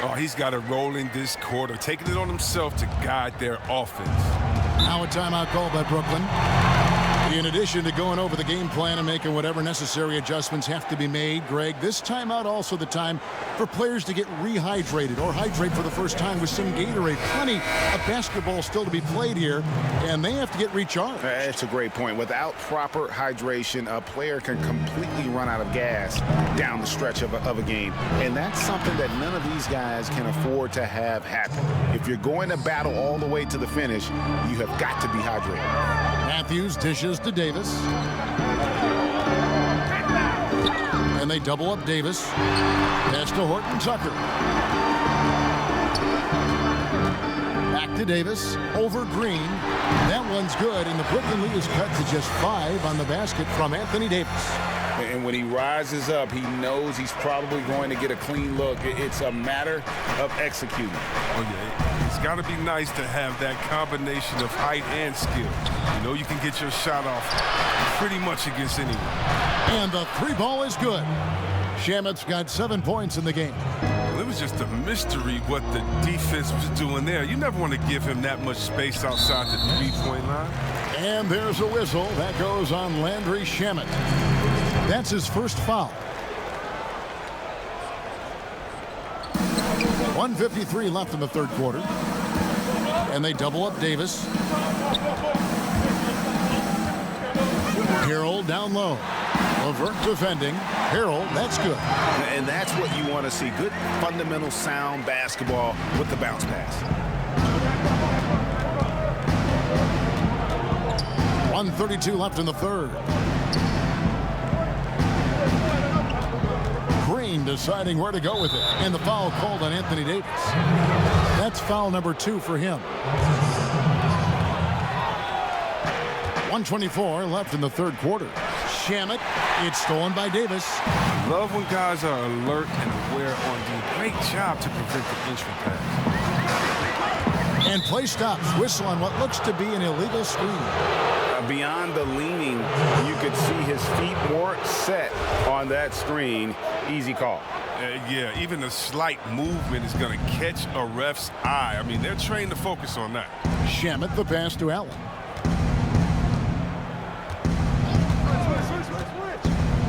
Oh, he's got it rolling this quarter, taking it on himself to guide their offense. Now a timeout call by Brooklyn. In addition to going over the game plan and making whatever necessary adjustments have to be made, Greg, this timeout also the time for players to get rehydrated or hydrate for the first time with some Gatorade. Plenty of basketball still to be played here, and they have to get recharged. That's a great point. Without proper hydration, a player can completely run out of gas down the stretch of a game, and that's something that none of these guys can afford to have happen. If you're going to battle all the way to the finish, you have got to be hydrated. Matthews dishes to Davis. And they double up Davis. Pass to Horton Tucker. Back to Davis. Over Green. That one's good, and the Brooklyn lead is cut to just 5 on the basket from Anthony Davis. And when he rises up, he knows he's probably going to get a clean look. It's a matter of executing. Oh, yeah. It's got to be nice to have that combination of height and skill. You know you can get your shot off pretty much against anyone. And the 3 ball is good. Shamet's got 7 points in the game. Well, it was just a mystery what the defense was doing there. You never want to give him that much space outside the 3-point line. And there's a whistle. That goes on Landry Shamet. That's his first foul. 1:53 left in the 3rd quarter. And they double up Davis. Harrell down low. Levert defending. Harrell, that's good. And that's what you want to see. Good, fundamental, sound basketball with the bounce pass. 1:32 left in the third. Green deciding where to go with it. And the foul called on Anthony Davis. That's foul number 2 for him. 1:24 left in the third quarter. Shamet, it's stolen by Davis. Love when guys are alert and aware on D. Great job to prevent the entry pass. And play stops. Whistle on what looks to be an illegal screen. Beyond the leaning, you could see his feet more set on that screen. Easy call. Yeah, even a slight movement is going to catch a ref's eye. I mean, they're trained to focus on that. Shamet, the pass to Allen.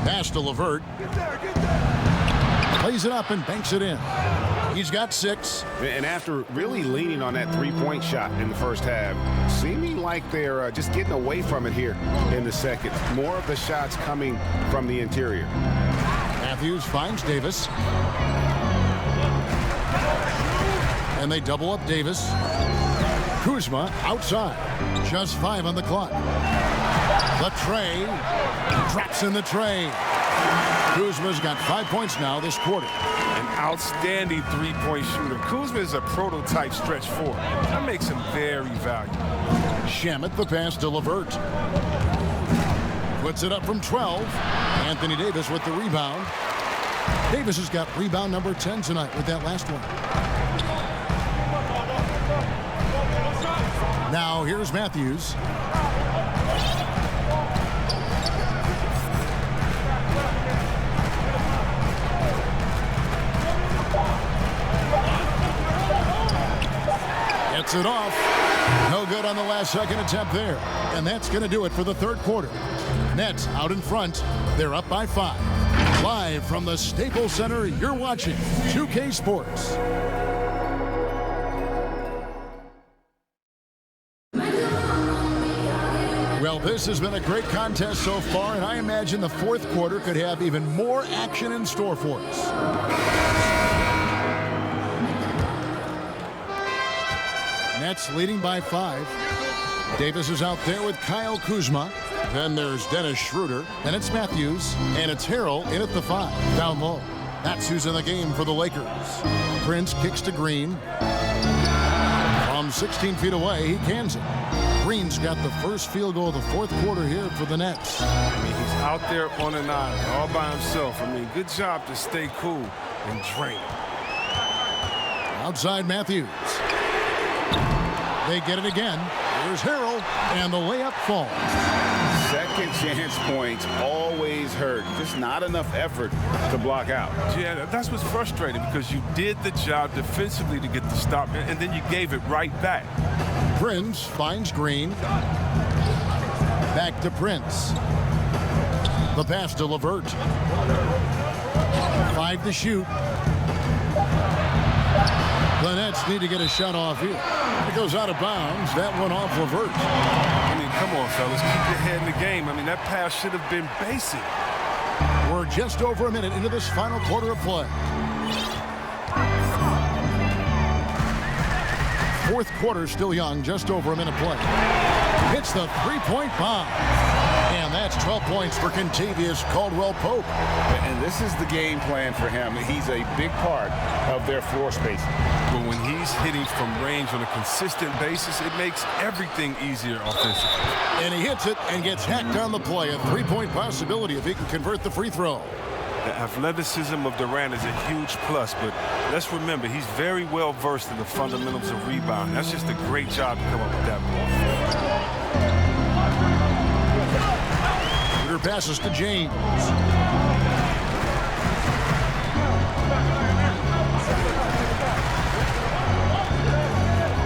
Pass to LeVert. Plays it up and banks it in. He's got 6. And after really leaning on that three-point shot in the first half, seeming like they're just getting away from it here in the second. More of the shots coming from the interior. Matthews finds Davis. And they double up Davis. Kuzma outside. Just 5 on the clock. The tray. Drops in the tray. Kuzma's got 5 points now this quarter. An outstanding three-point shooter. Kuzma is a prototype stretch 4. That makes him very valuable. Shamet, the pass to LeVert. Puts it up from 12. Anthony Davis with the rebound. Davis has got rebound number 10 tonight with that last one. Now here's Matthews. Gets it off. No good on the last second attempt there. And that's going to do it for the third quarter. Nets out in front. They're up by 5. Live from the Staples Center, you're watching 2K Sports. Well, this has been a great contest so far, and I imagine the fourth quarter could have even more action in store for us. Nets leading by 5. Davis is out there with Kyle Kuzma. Then there's Dennis Schroeder. And it's Matthews. And it's Harrell in at the 5. Down low. That's who's in the game for the Lakers. Prince kicks to Green. From 16 feet away, he cans it. Green's got the first field goal of the fourth quarter here for the Nets. I mean, he's out there on an island all by himself. I mean, good job to stay cool and drain it. Outside Matthews. They get it again. Here's Harrell, and the layup falls. Second chance points always hurt. Just not enough effort to block out. Yeah, that's what's frustrating because you did the job defensively to get the stop, and then you gave it right back. Prince finds Green. Back to Prince. The pass to LeVert. 5 to shoot. The Nets need to get a shot off here. It goes out of bounds. That one off LeVert. I mean, come on, fellas. Keep your head in the game. I mean, that pass should have been basic. We're just over a minute into this final quarter of play. Fourth quarter still young, just over a minute play. Hits the three-point bomb. And that's 12 points for Kentavious Caldwell-Pope. And this is the game plan for him. He's a big part of their floor spacing. But when he's hitting from range on a consistent basis, it makes everything easier offensively. And he hits it and gets hacked on the play. A three-point possibility if he can convert the free throw. The athleticism of Durant is a huge plus, but let's remember, he's very well versed in the fundamentals of rebound. That's just a great job to come up with that ball. Shooter passes to James.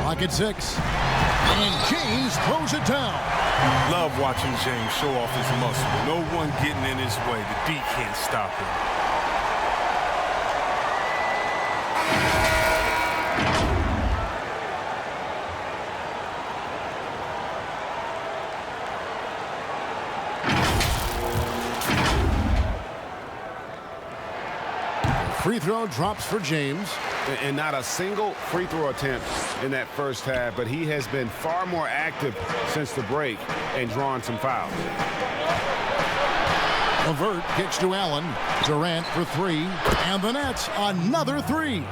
Clock at 6. And James throws it down. Love watching James show off his muscle. No one getting in his way. The D can't stop him. Free throw drops for James. and not a single free throw attempt in that first half, but he has been far more active since the break and drawn some fouls. LeVert kicks to Allen. Durant for three, and the Nets another three.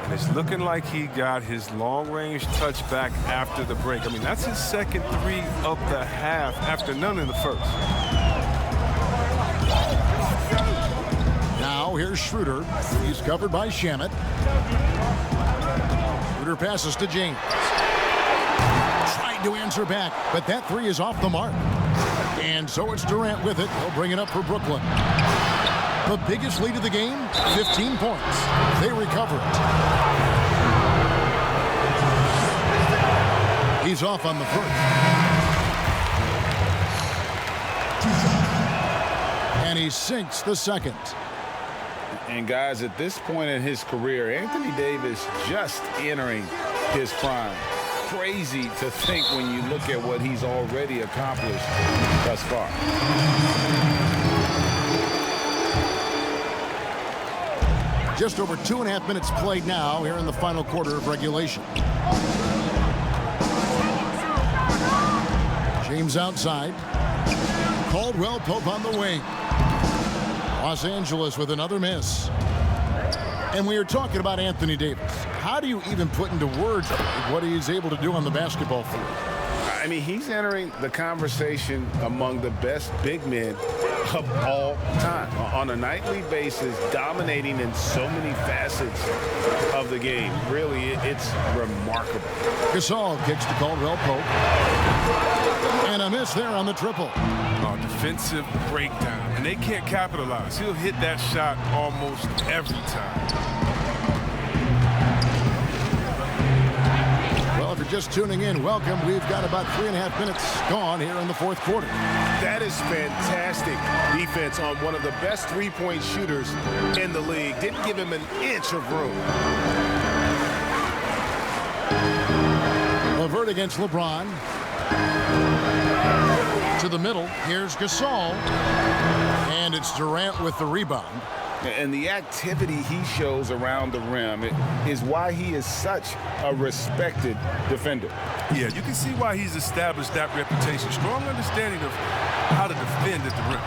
And it's looking like he got his long-range touchback after the break. I mean, that's his second three of the half after none in the first. Now here's Schroeder. He's covered by Shamet. Schroeder passes to James. Tried to answer back, but that three is off the mark. And so it's Durant with it. He'll bring it up for Brooklyn. The biggest lead of the game, 15 points. They recover it. He's off on the first. And he sinks the second. And guys, at this point in his career, Anthony Davis just entering his prime. Crazy to think when you look at what he's already accomplished thus far. Just over 2.5 minutes played now here in the final quarter of regulation. James outside. Caldwell Pope on the wing. Los Angeles with another miss. And we are talking about Anthony Davis. How do you even put into words what he is able to do on the basketball field? I mean, he's entering the conversation among the best big men of all time. On a nightly basis, dominating in so many facets of the game. Really, it's remarkable. Gasol kicks to Caldwell Pope. And a miss there on the triple. Defensive breakdown. And they can't capitalize. He'll hit that shot almost every time. Well, if you're just tuning in, welcome. We've got about 3.5 minutes gone here in the fourth quarter. That is fantastic defense on one of the best three-point shooters in the league. Didn't give him an inch of room. LeVert against LeBron. To the middle. Here's Gasol. And it's Durant with the rebound. And the activity he shows around the rim is why he is such a respected defender. Yeah, you can see why he's established that reputation. Strong understanding of how to defend at the rim.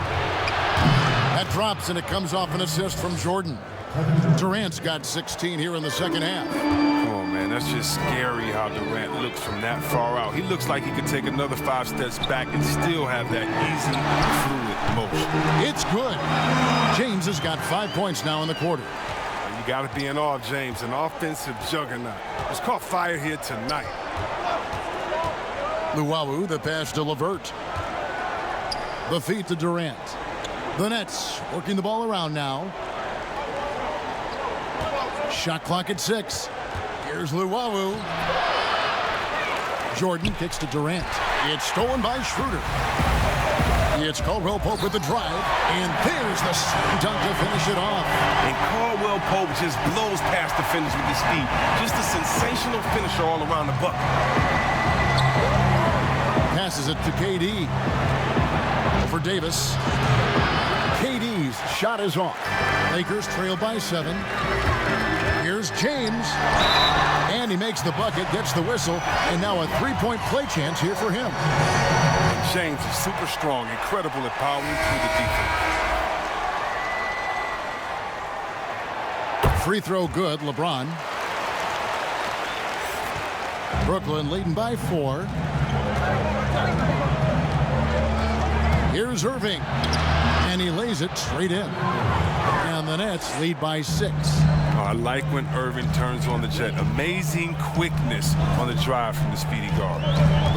That drops, and it comes off an assist from Jordan. Durant's got 16 here in the second half. Oh, man, that's just scary how Durant looks from that far out. He looks like he could take another 5 steps back and still have that easy, fluid motion. It's good. James has got 5 points now in the quarter. You got to be in awe of James, an offensive juggernaut. It's caught fire here tonight. Luwawu, the pass to LeVert. The feed to Durant. The Nets working the ball around now. Shot clock at 6. Here's Luwawu. Jordan kicks to Durant. It's stolen by Schroeder. It's Caldwell Pope with the drive, and there's the dunk to finish it off. And Caldwell Pope just blows past defenders with his speed. Just a sensational finisher all around the bucket. Passes it to KD. For Davis. KD's shot is off. Lakers trail by 7. Here's James. And he makes the bucket, gets the whistle, and now a 3-point play chance here for him. James is super strong, incredible at powering through the defense. Free throw good, LeBron. Brooklyn leading by 4. Here's Irving. And he lays it straight in. And the Nets lead by 6. I like when Irving turns on the jet. Amazing quickness on the drive from the speedy guard.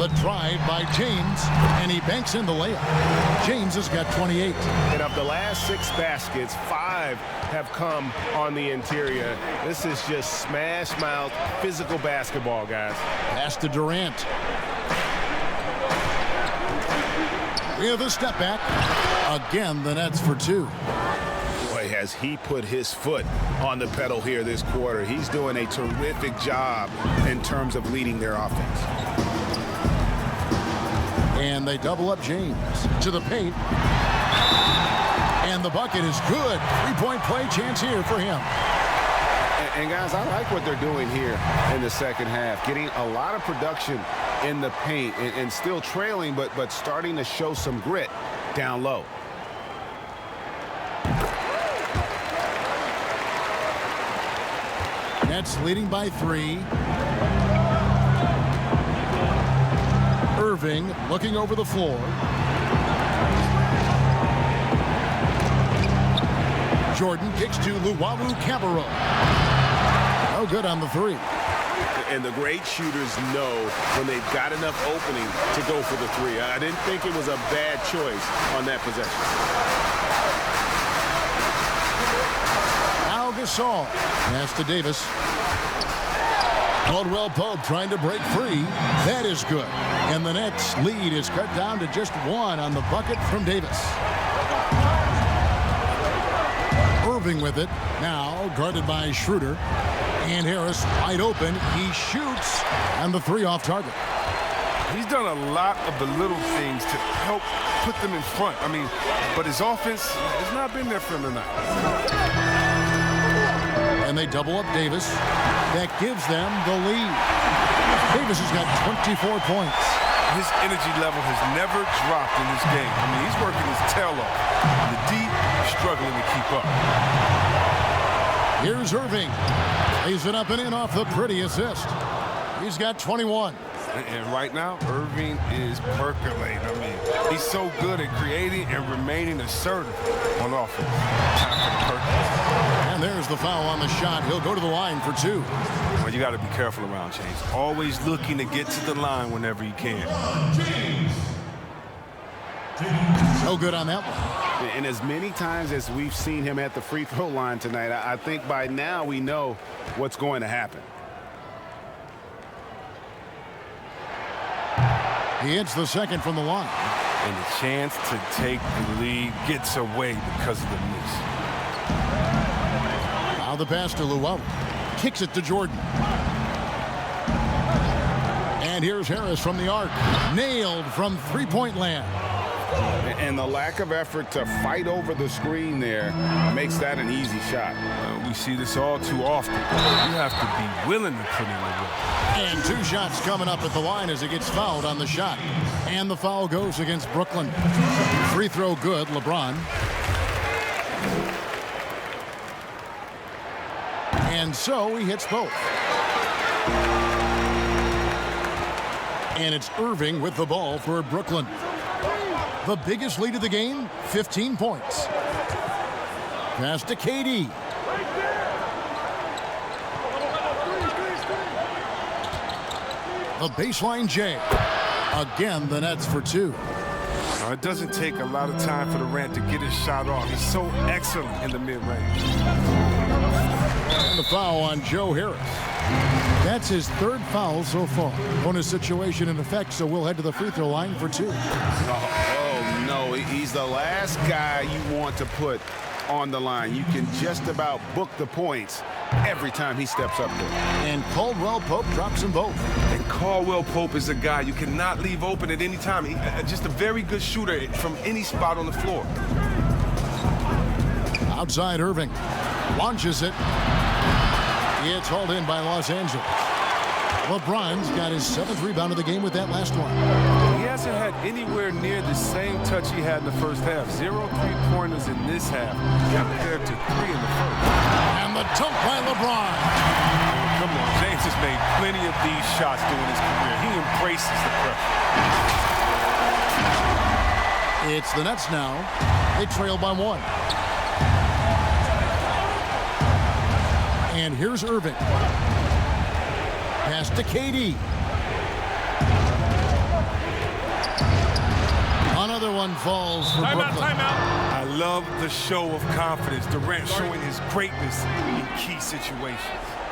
The drive by James, and he banks in the layup. James has got 28. And of the last 6 baskets, 5 have come on the interior. This is just smash mouth physical basketball, guys. Pass to Durant. We have a step back. Again, the Nets for 2. Boy, has he put his foot on the pedal here this quarter. He's doing a terrific job in terms of leading their offense. And they double up James to the paint. And the bucket is good. 3-point play chance here for him. And guys, I like what they're doing here in the second half, getting a lot of production in the paint and still trailing, but starting to show some grit down low. Nets leading by 3. Irving looking over the floor. Jordan kicks to Luwawu-Cabarrot. No good on the 3. And the great shooters know when they've got enough opening to go for the 3. I didn't think it was a bad choice on that possession. Now Gasol. Pass to Davis. Caldwell Pope trying to break free. That is good. And the Nets lead is cut down to just 1 on the bucket from Davis. Irving with it. Now guarded by Schroeder. And Harris wide open. He shoots. And the 3 off target. He's done a lot of the little things to help put them in front. I mean, but his offense has not been there for him tonight. And they double up Davis. That gives them the lead. Davis has got 24 points. His energy level has never dropped in this game. I mean, he's working his tail off. The D struggling to keep up. Here's Irving. Lays it up and in off the pretty assist. He's got 21. And right now, Irving is percolating. I mean, he's so good at creating and remaining assertive on offense. Time for the percolate. And there's the foul on the shot. He'll go to the line for 2. Well, you got to be careful around James. Always looking to get to the line whenever he can. No good on that one. And as many times as we've seen him at the free throw line tonight, I think by now we know what's going to happen. He hits the second from the line. And the chance to take the lead gets away because of the miss. Now the pass to Luwawu. Kicks it to Jordan. And here's Harris from the arc. Nailed from three-point land. And the lack of effort to fight over the screen there makes that an easy shot. We see this all too often. You have to be willing to put in the work. And 2 shots coming up at the line as it gets fouled on the shot. And the foul goes against Brooklyn. Free throw good, LeBron. And so he hits both. And it's Irving with the ball for Brooklyn. The biggest lead of the game, 15 points. Pass to KD. The baseline J. Again, the Nets for 2. Now, it doesn't take a lot of time for Durant to get his shot off. He's so excellent in the mid-range. And the foul on Joe Harris. That's his 3rd foul so far. Bonus situation in effect, so we'll head to the free throw line for 2. Oh, no, he's the last guy you want to put on the line. You can just about book the points every time he steps up there. And Caldwell Pope drops them both. And Caldwell Pope is a guy you cannot leave open at any time. Just a very good shooter from any spot on the floor. Outside Irving. Launches it. It's hauled in by Los Angeles. LeBron's got his 7th rebound of the game with that last one. He hasn't had anywhere near the same touch he had in the first half. 0 3-pointers in this half compared to 3 in the first. And the dunk by LeBron. Come on, James has made plenty of these shots during his career. He embraces the pressure. It's the Nets now. They trail by 1. And here's Irving. Pass to KD. Another one falls for Brooklyn. Timeout. I love the show of confidence. Durant showing his greatness in key situations.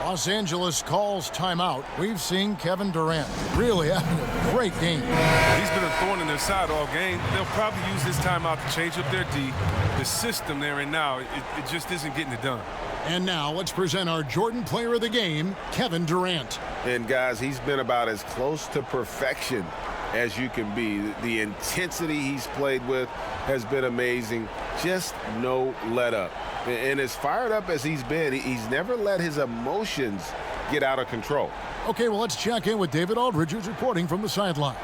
Los Angeles calls timeout. We've seen Kevin Durant really having a great game. He's been a thorn in their side all game. They'll probably use this timeout to change up their D. The system they're in now, it just isn't getting it done. And now let's present our Jordan Player of the Game, Kevin Durant. And guys, he's been about as close to perfection as you can be. The intensity he's played with has been amazing. Just no let up. And as fired up as he's been, he's never let his emotions get out of control. Okay, well, let's check in with David Aldridge, who's reporting from the sidelines.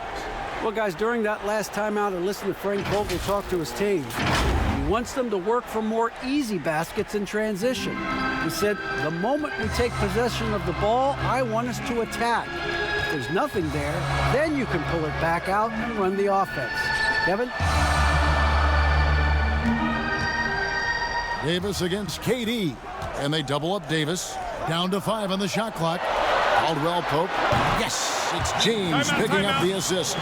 Well, guys, during that last timeout, I listened to Frank Vogel talk to his team. He wants them to work for more easy baskets in transition. He said, the moment we take possession of the ball, I want us to attack. If there's nothing there, then you can pull it back out and run the offense. Kevin? Davis against KD, and they double up Davis. Down to 5 on the shot clock. Caldwell Pope. Yes, it's James picking up the assist.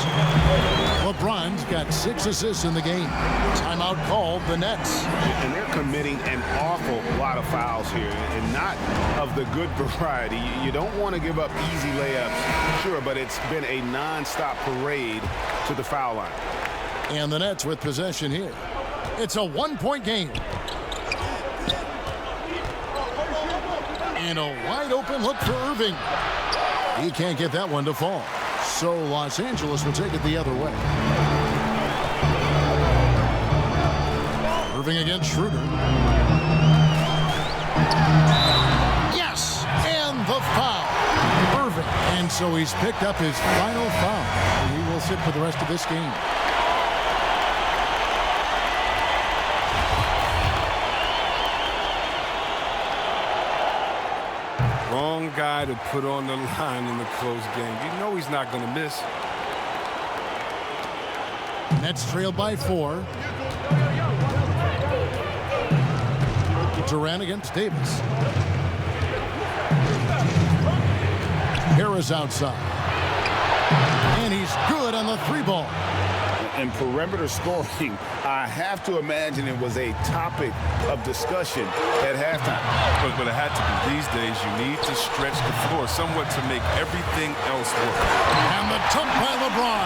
LeBron's got 6 assists in the game. Timeout called the Nets. And they're committing an awful lot of fouls here, and not of the good variety. You don't want to give up easy layups, sure, but it's been a non-stop parade to the foul line. And the Nets with possession here. It's a 1-point game. And a wide open look for Irving. He can't get that one to fall. So Los Angeles will take it the other way. Irving against Schroeder. Yes! And the foul. Irving. And so he's picked up his final foul. He will sit for the rest of this game. Wrong guy to put on the line in the close game. You know he's not going to miss. Nets trailed by 4. Durant against Davis. Harris outside. And he's good on the 3-ball. And perimeter scoring, I have to imagine it was a topic of discussion at halftime. But it had to be. These days, you need to stretch the floor somewhat to make everything else work. And the dunk by LeBron.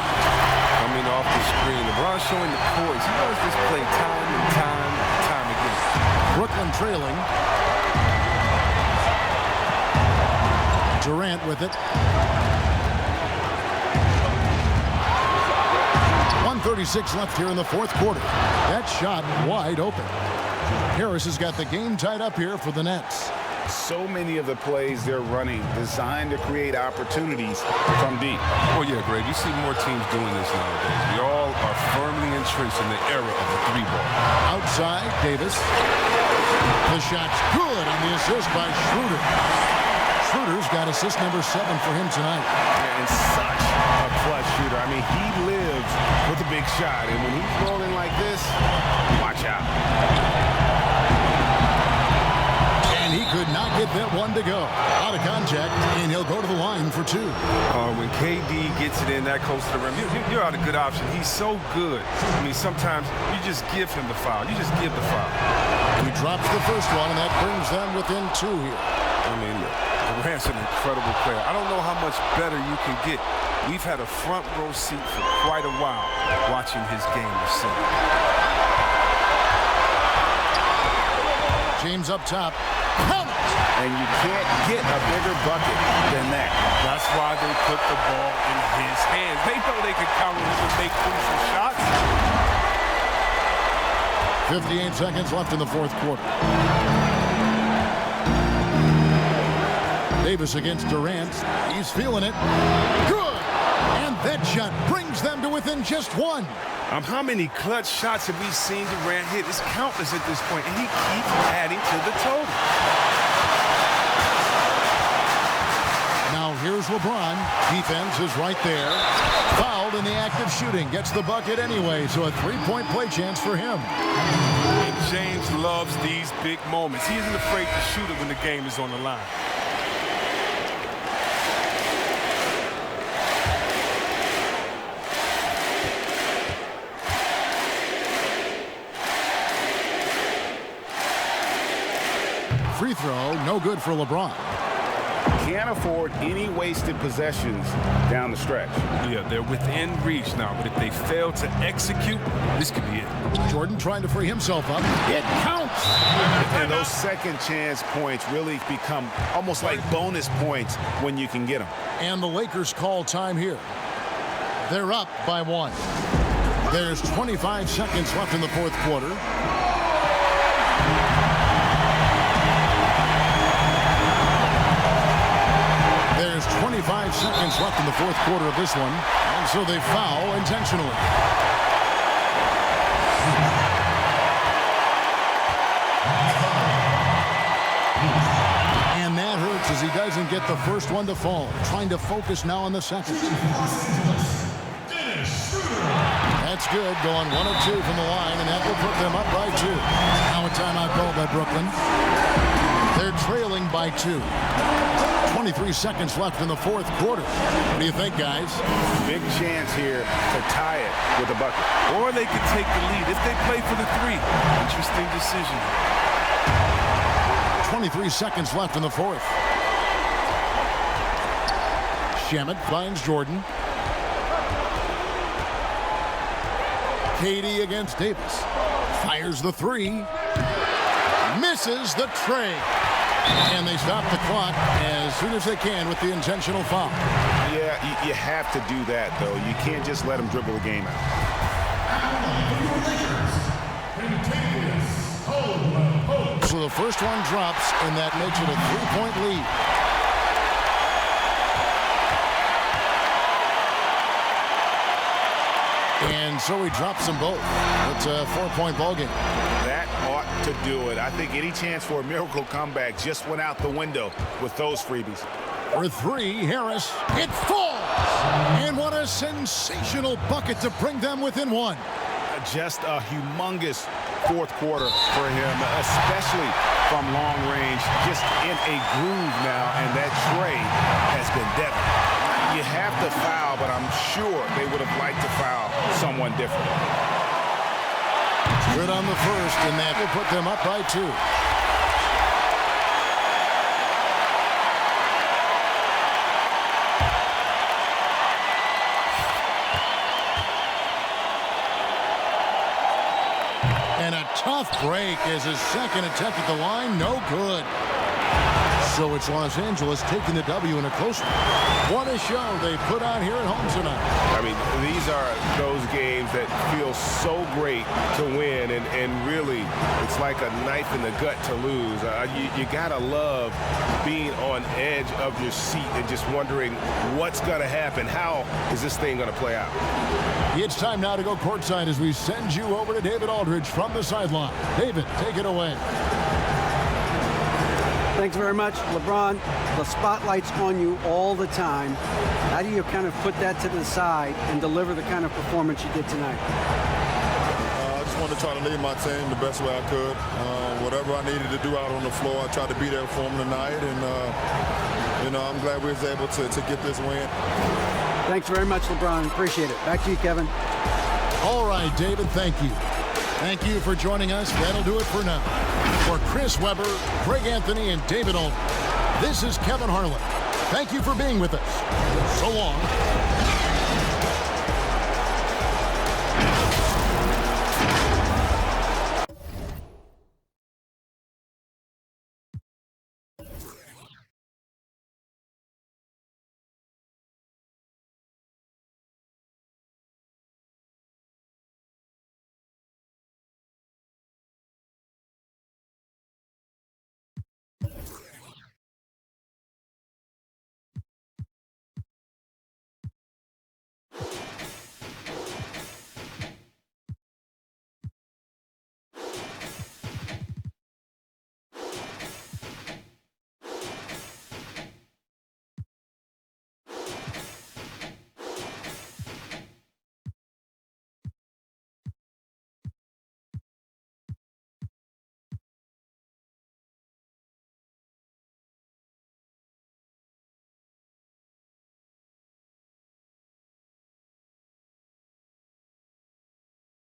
Coming off the screen, LeBron showing the poise. He does this play time and time again. Brooklyn trailing. Durant with it. 1:36 left here in the fourth quarter. That shot wide open. Harris has got the game tied up here for the Nets. So many of the plays they're running designed to create opportunities from deep. Oh, yeah, Greg, you see more teams doing this nowadays. We all are firmly entrenched in the era of the 3-ball. Outside, Davis. The shot's good on the assist by Schroeder. Schroeder's got assist number 7 for him tonight. And such a clutch shooter. I mean, he lives with a big shot. And when he's rolling like this, watch out. And he could not get that one to go. Out of contact, and he'll go to the line for 2. When KD gets it in that close to the rim, you're out a good option. He's so good. I mean, sometimes you just give him the foul. You just give the foul. He drops the first one, and that brings them within 2 here. I mean, look, Durant's an incredible player. I don't know how much better you can get. We've had a front row seat for quite a while watching his game this season. James up top. Count! And you can't get a bigger bucket than that. That's why they put the ball in his hands. They know they could count him to make crucial shots. 58 seconds left in the fourth quarter. Davis against Durant. He's feeling it. Good! And that shot brings them to within just 1. How many clutch shots have we seen Durant hit? It's countless at this point, and he keeps adding to the total. Now here's LeBron. Defense is right there. Fouled in the act of shooting. Gets the bucket anyway, so a 3-point play chance for him. And James loves these big moments. He isn't afraid to shoot it when the game is on the line. Free throw, no good for LeBron. Can't afford any wasted possessions down the stretch. Yeah, they're within reach now, but if they fail to execute, this could be it. Jordan trying to free himself up. It counts! And those second chance points really become almost like bonus points when you can get them. And the Lakers call time here. They're up by 1. There's 25 seconds left in the fourth quarter. There's 25 seconds left in the fourth quarter of this one, and so they foul intentionally. And that hurts as he doesn't get the first one to fall. Trying to focus now on the second. That's good, going 1 of 2 from the line, and that will put them up by 2. Now a timeout called by Brooklyn. They're trailing by 2. 23 seconds left in the fourth quarter. What do you think, guys? Big chance here to tie it with a bucket. Or they could take the lead if they play for the 3. Interesting decision. 23 seconds left in the fourth. Shamet finds Jordan. Katie against Davis. Fires the 3. Misses the tray. And they stop the clock as soon as they can with the intentional foul. Yeah, you have to do that, though. You can't just let them dribble the game out. So the first one drops, and that makes it a 3-point lead. And so he drops them both. It's a 4-point ball game. That ought to do it. I think any chance for a miracle comeback just went out the window with those freebies. For 3, Harris. It falls! And what a sensational bucket to bring them within 1. Just a humongous fourth quarter for him, especially from long range. Just in a groove now, and that tray has been deadly. You have to foul, but I'm sure they would have liked to foul someone different. Good on the first, and that will put them up by 2. And a tough break as his second attempt at the line, no good. So it's Los Angeles taking the W in a close one. What a show they put on here at home tonight. I mean, these are those games that feel so great to win, and really, it's like a knife in the gut to lose. You gotta love being on edge of your seat and just wondering what's gonna happen. How is this thing gonna play out? It's time now to go courtside as we send you over to David Aldridge from the sideline. David, take it away. Thanks very much, LeBron. The spotlight's on you all the time. How do you kind of put that to the side and deliver the kind of performance you did tonight? I just wanted to try to lead my team the best way I could. Whatever I needed to do out on the floor, I tried to be there for them tonight, and I'm glad we was able to get this win. Thanks very much, LeBron. Appreciate it. Back to you, Kevin. All right, David, thank you. Thank you for joining us. That'll do it for now. For Chris Webber, Greg Anthony, and David Aldridge, this is Kevin Harlan. Thank you for being with us. So long.